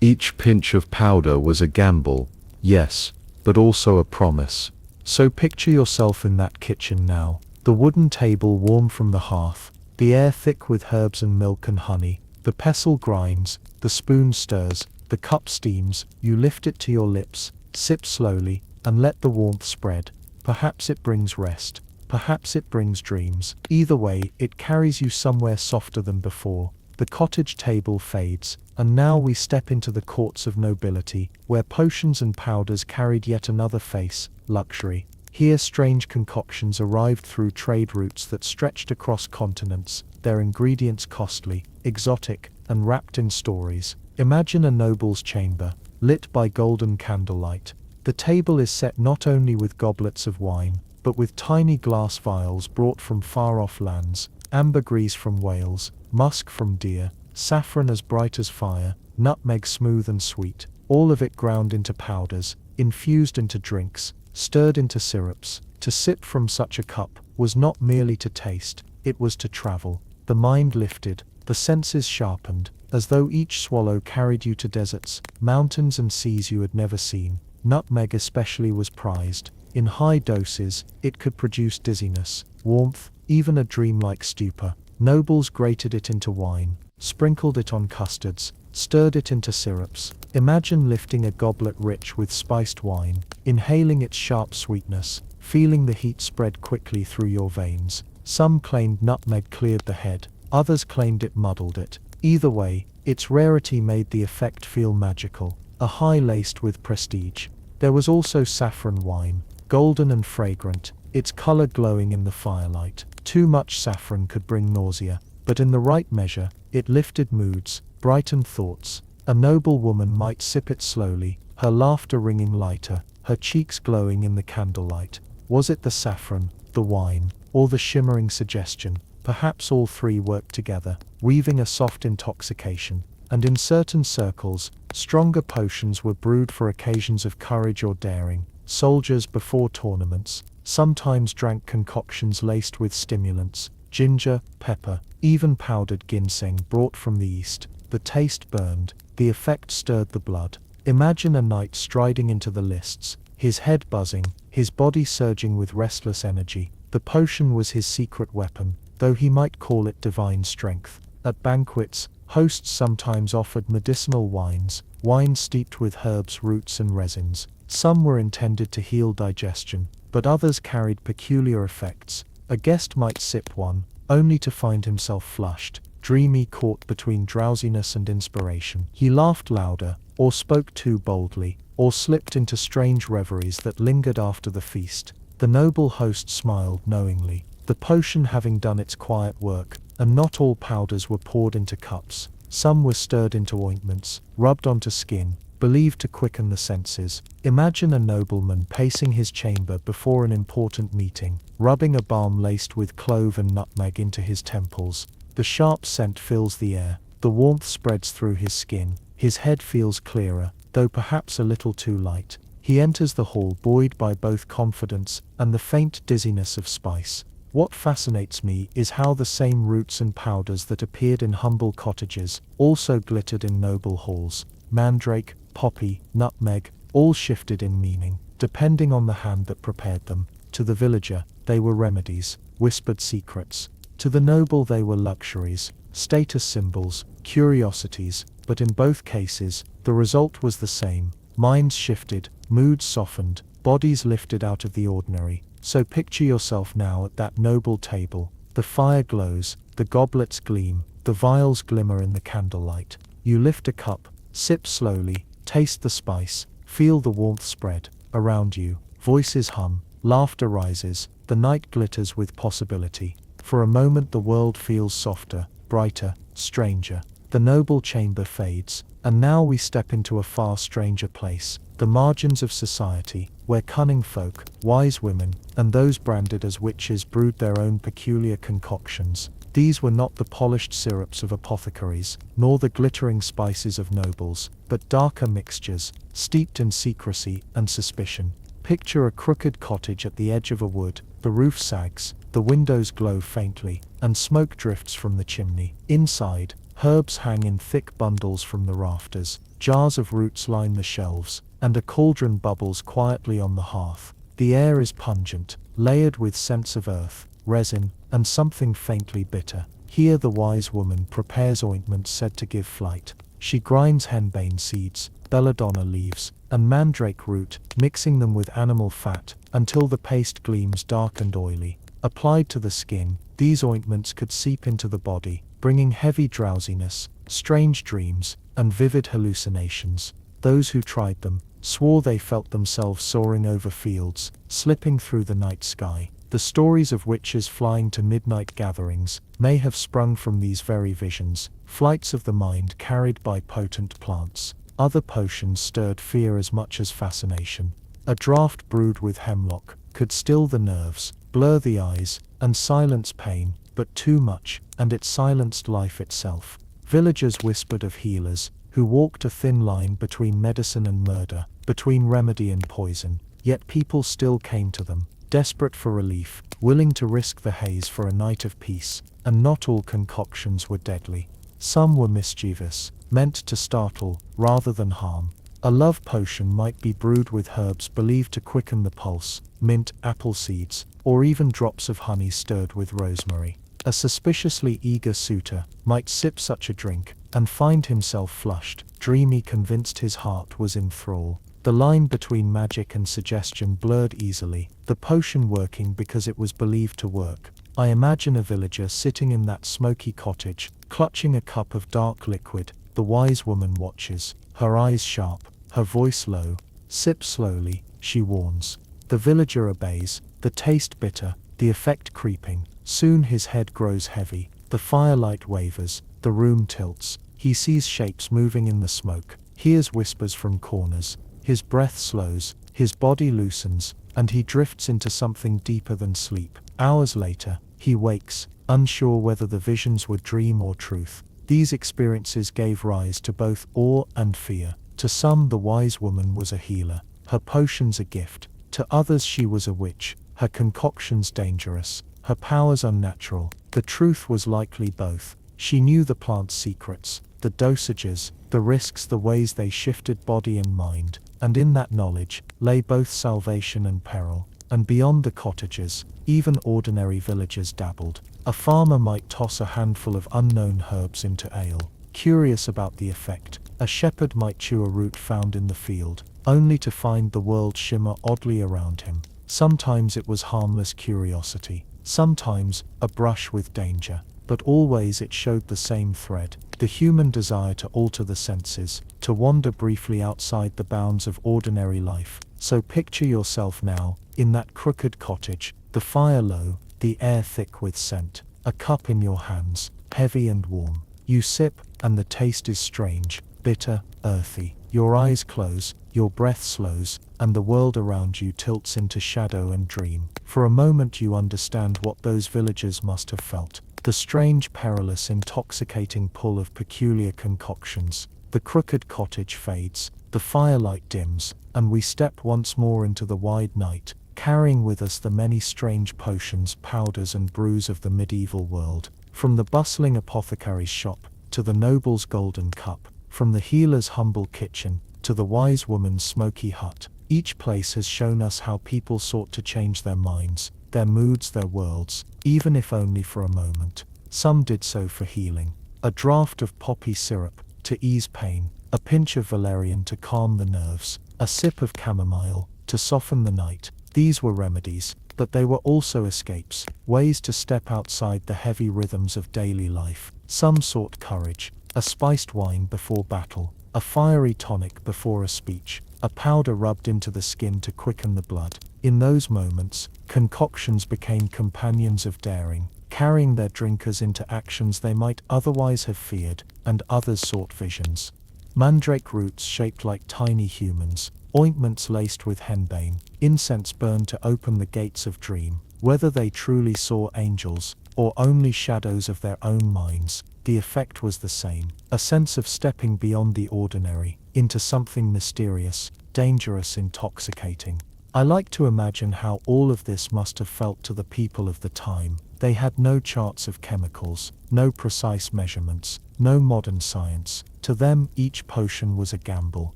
Each pinch of powder was a gamble, yes, but also a promise. So picture yourself in that kitchen now. The wooden table warm from the hearth, the air thick with herbs and milk and honey. The pestle grinds, the spoon stirs, the cup steams. You lift it to your lips, sip slowly, and let the warmth spread. Perhaps it brings rest, perhaps it brings dreams. Either way, it carries you somewhere softer than before. The cottage table fades, and now we step into the courts of nobility, where potions and powders carried yet another face, luxury. Here strange concoctions arrived through trade routes that stretched across continents, their ingredients costly, exotic, and wrapped in stories. Imagine a noble's chamber, lit by golden candlelight. The table is set not only with goblets of wine, but with tiny glass vials brought from far-off lands, ambergris from Wales, musk from deer, saffron as bright as fire, nutmeg smooth and sweet, all of it ground into powders, infused into drinks, stirred into syrups. To sip from such a cup was not merely to taste, it was to travel. The mind lifted, the senses sharpened, as though each swallow carried you to deserts, mountains and seas you had never seen. Nutmeg especially was prized. In high doses, it could produce dizziness, warmth, even a dreamlike stupor. Nobles grated it into wine, sprinkled it on custards, stirred it into syrups. Imagine lifting a goblet rich with spiced wine, inhaling its sharp sweetness, feeling the heat spread quickly through your veins. Some claimed nutmeg cleared the head, others claimed it muddled it. Either way, its rarity made the effect feel magical, a high laced with prestige. There was also saffron wine, golden and fragrant, its color glowing in the firelight. Too much saffron could bring nausea, but in the right measure, it lifted moods, brightened thoughts. A noble woman might sip it slowly, her laughter ringing lighter, her cheeks glowing in the candlelight. Was it the saffron, the wine, or the shimmering suggestion? Perhaps all three worked together, weaving a soft intoxication. And in certain circles, stronger potions were brewed for occasions of courage or daring. Soldiers before tournaments sometimes drank concoctions laced with stimulants, ginger, pepper, even powdered ginseng brought from the east. The taste burned, the effect stirred the blood. Imagine a knight striding into the lists, his head buzzing, his body surging with restless energy. The potion was his secret weapon, though he might call it divine strength. At banquets, hosts sometimes offered medicinal wines, wines steeped with herbs, roots, and resins. Some were intended to heal digestion, but others carried peculiar effects. A guest might sip one, only to find himself flushed, dreamy, caught between drowsiness and inspiration. He laughed louder, or spoke too boldly, or slipped into strange reveries that lingered after the feast. The noble host smiled knowingly, the potion having done its quiet work, and not all powders were poured into cups. Some were stirred into ointments, rubbed onto skin, believed to quicken the senses. Imagine a nobleman pacing his chamber before an important meeting, rubbing a balm laced with clove and nutmeg into his temples. The sharp scent fills the air, the warmth spreads through his skin, his head feels clearer, though perhaps a little too light. He enters the hall buoyed by both confidence and the faint dizziness of spice. What fascinates me is how the same roots and powders that appeared in humble cottages also glittered in noble halls. Mandrake, poppy, nutmeg, all shifted in meaning, depending on the hand that prepared them. To the villager, they were remedies, whispered secrets. To the noble they were luxuries, status symbols, curiosities, but in both cases, the result was the same. Minds shifted, moods softened, bodies lifted out of the ordinary. So picture yourself now at that noble table. The fire glows, the goblets gleam, the vials glimmer in the candlelight. You lift a cup, sip slowly, taste the spice, feel the warmth spread around you. Voices hum, laughter rises, the night glitters with possibility. For a moment the world feels softer, brighter, stranger. The noble chamber fades, and now we step into a far stranger place, the margins of society, where cunning folk, wise women, and those branded as witches brewed their own peculiar concoctions. These were not the polished syrups of apothecaries, nor the glittering spices of nobles, but darker mixtures, steeped in secrecy and suspicion. Picture a crooked cottage at the edge of a wood. The roof sags, the windows glow faintly, and smoke drifts from the chimney. Inside, herbs hang in thick bundles from the rafters, jars of roots line the shelves, and a cauldron bubbles quietly on the hearth. The air is pungent, layered with scents of earth, resin, and something faintly bitter. Here the wise woman prepares ointments said to give flight. She grinds henbane seeds, belladonna leaves, and mandrake root, mixing them with animal fat, until the paste gleams dark and oily. Applied to the skin, these ointments could seep into the body, bringing heavy drowsiness, strange dreams, and vivid hallucinations. Those who tried them swore they felt themselves soaring over fields, slipping through the night sky. The stories of witches flying to midnight gatherings may have sprung from these very visions, flights of the mind carried by potent plants. Other potions stirred fear as much as fascination. A draught brewed with hemlock could still the nerves, blur the eyes, and silence pain, but too much, and it silenced life itself. Villagers whispered of healers, who walked a thin line between medicine and murder, between remedy and poison, yet people still came to them, desperate for relief, willing to risk the haze for a night of peace, and not all concoctions were deadly. Some were mischievous, meant to startle, rather than harm. A love potion might be brewed with herbs believed to quicken the pulse, mint, apple seeds, or even drops of honey stirred with rosemary. A suspiciously eager suitor might sip such a drink, and find himself flushed, dreamy, convinced his heart was in thrall. The line between magic and suggestion blurred easily, the potion working because it was believed to work. I imagine a villager sitting in that smoky cottage, clutching a cup of dark liquid. The wise woman watches, her eyes sharp, her voice low. Sip slowly, she warns. The villager obeys, the taste bitter, the effect creeping. Soon his head grows heavy, the firelight wavers, the room tilts. He sees shapes moving in the smoke, hears whispers from corners. His breath slows, his body loosens, and he drifts into something deeper than sleep. Hours later, he wakes, unsure whether the visions were dream or truth. These experiences gave rise to both awe and fear. To some, the wise woman was a healer, her potions a gift. To others, she was a witch, her concoctions dangerous, her powers unnatural. The truth was likely both. She knew the plant's secrets, the dosages, the risks, the ways they shifted body and mind, and in that knowledge lay both salvation and peril. And beyond the cottages, even ordinary villagers dabbled. A farmer might toss a handful of unknown herbs into ale, curious about the effect. A shepherd might chew a root found in the field, only to find the world shimmer oddly around him. Sometimes it was harmless curiosity, sometimes a brush with danger, but always it showed the same thread, the human desire to alter the senses, to wander briefly outside the bounds of ordinary life. So picture yourself now, in that crooked cottage, the fire low, the air thick with scent, a cup in your hands, heavy and warm. You sip, and the taste is strange, bitter, earthy. Your eyes close, your breath slows, and the world around you tilts into shadow and dream. For a moment you understand what those villagers must have felt. The strange, perilous, intoxicating pull of peculiar concoctions. The crooked cottage fades, the firelight dims, and we step once more into the wide night, carrying with us the many strange potions, powders and brews of the medieval world. From the bustling apothecary's shop, to the noble's golden cup, from the healer's humble kitchen, to the wise woman's smoky hut, each place has shown us how people sought to change their minds, their moods, their worlds, even if only for a moment. Some did so for healing. A draught of poppy syrup, to ease pain, a pinch of valerian to calm the nerves, a sip of chamomile, to soften the night. These were remedies, but they were also escapes, ways to step outside the heavy rhythms of daily life. Some sought courage, a spiced wine before battle, a fiery tonic before a speech, a powder rubbed into the skin to quicken the blood. In those moments, concoctions became companions of daring, carrying their drinkers into actions they might otherwise have feared, and others sought visions. Mandrake roots shaped like tiny humans, ointments laced with henbane, incense burned to open the gates of dream. Whether they truly saw angels, or only shadows of their own minds, the effect was the same, a sense of stepping beyond the ordinary, into something mysterious, dangerous, intoxicating. I like to imagine how all of this must have felt to the people of the time. They had no charts of chemicals, no precise measurements, no modern science. To them, each potion was a gamble,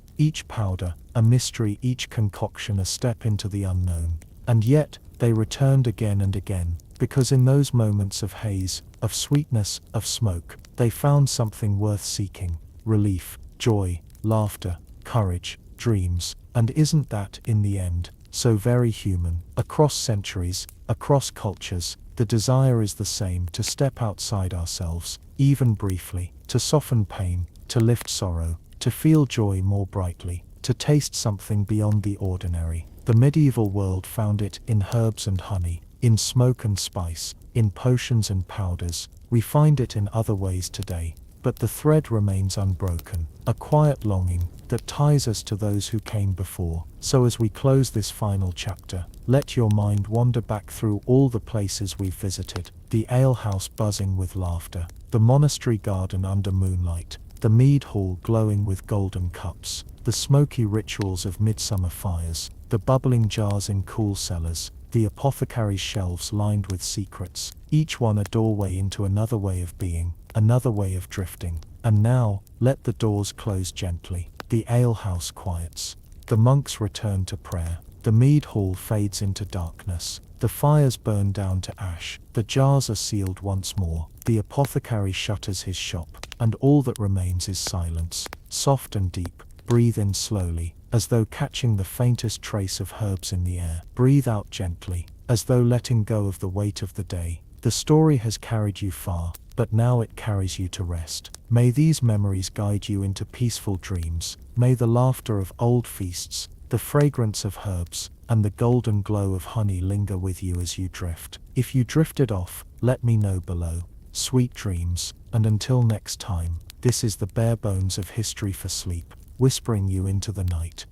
each powder, a mystery, each concoction a step into the unknown. And yet, they returned again and again, because in those moments of haze, of sweetness, of smoke, they found something worth seeking: relief, joy, laughter, courage, dreams. And isn't that, in the end, so very human? Across centuries, across cultures, the desire is the same: to step outside ourselves, even briefly, to soften pain, to lift sorrow, to feel joy more brightly, to taste something beyond the ordinary. The medieval world found it in herbs and honey, in smoke and spice, in potions and powders. We find it in other ways today, but the thread remains unbroken, a quiet longing that ties us to those who came before. So as we close this final chapter, let your mind wander back through all the places we've visited: the alehouse buzzing with laughter, the monastery garden under moonlight, the mead hall glowing with golden cups, the smoky rituals of midsummer fires, the bubbling jars in cool cellars, the apothecary's shelves lined with secrets, each one a doorway into another way of being, another way of drifting. And now, let the doors close gently. The alehouse quiets. The monks return to prayer. The mead hall fades into darkness. The fires burn down to ash. The jars are sealed once more. The apothecary shutters his shop, and all that remains is silence, soft and deep. Breathe in slowly, as though catching the faintest trace of herbs in the air. Breathe out gently, as though letting go of the weight of the day. The story has carried you far, but now it carries you to rest. May these memories guide you into peaceful dreams. May the laughter of old feasts, the fragrance of herbs, and the golden glow of honey linger with you as you drift. If you drifted off, let me know below. Sweet dreams, and until next time, this is the bare bones of history for sleep, whispering you into the night.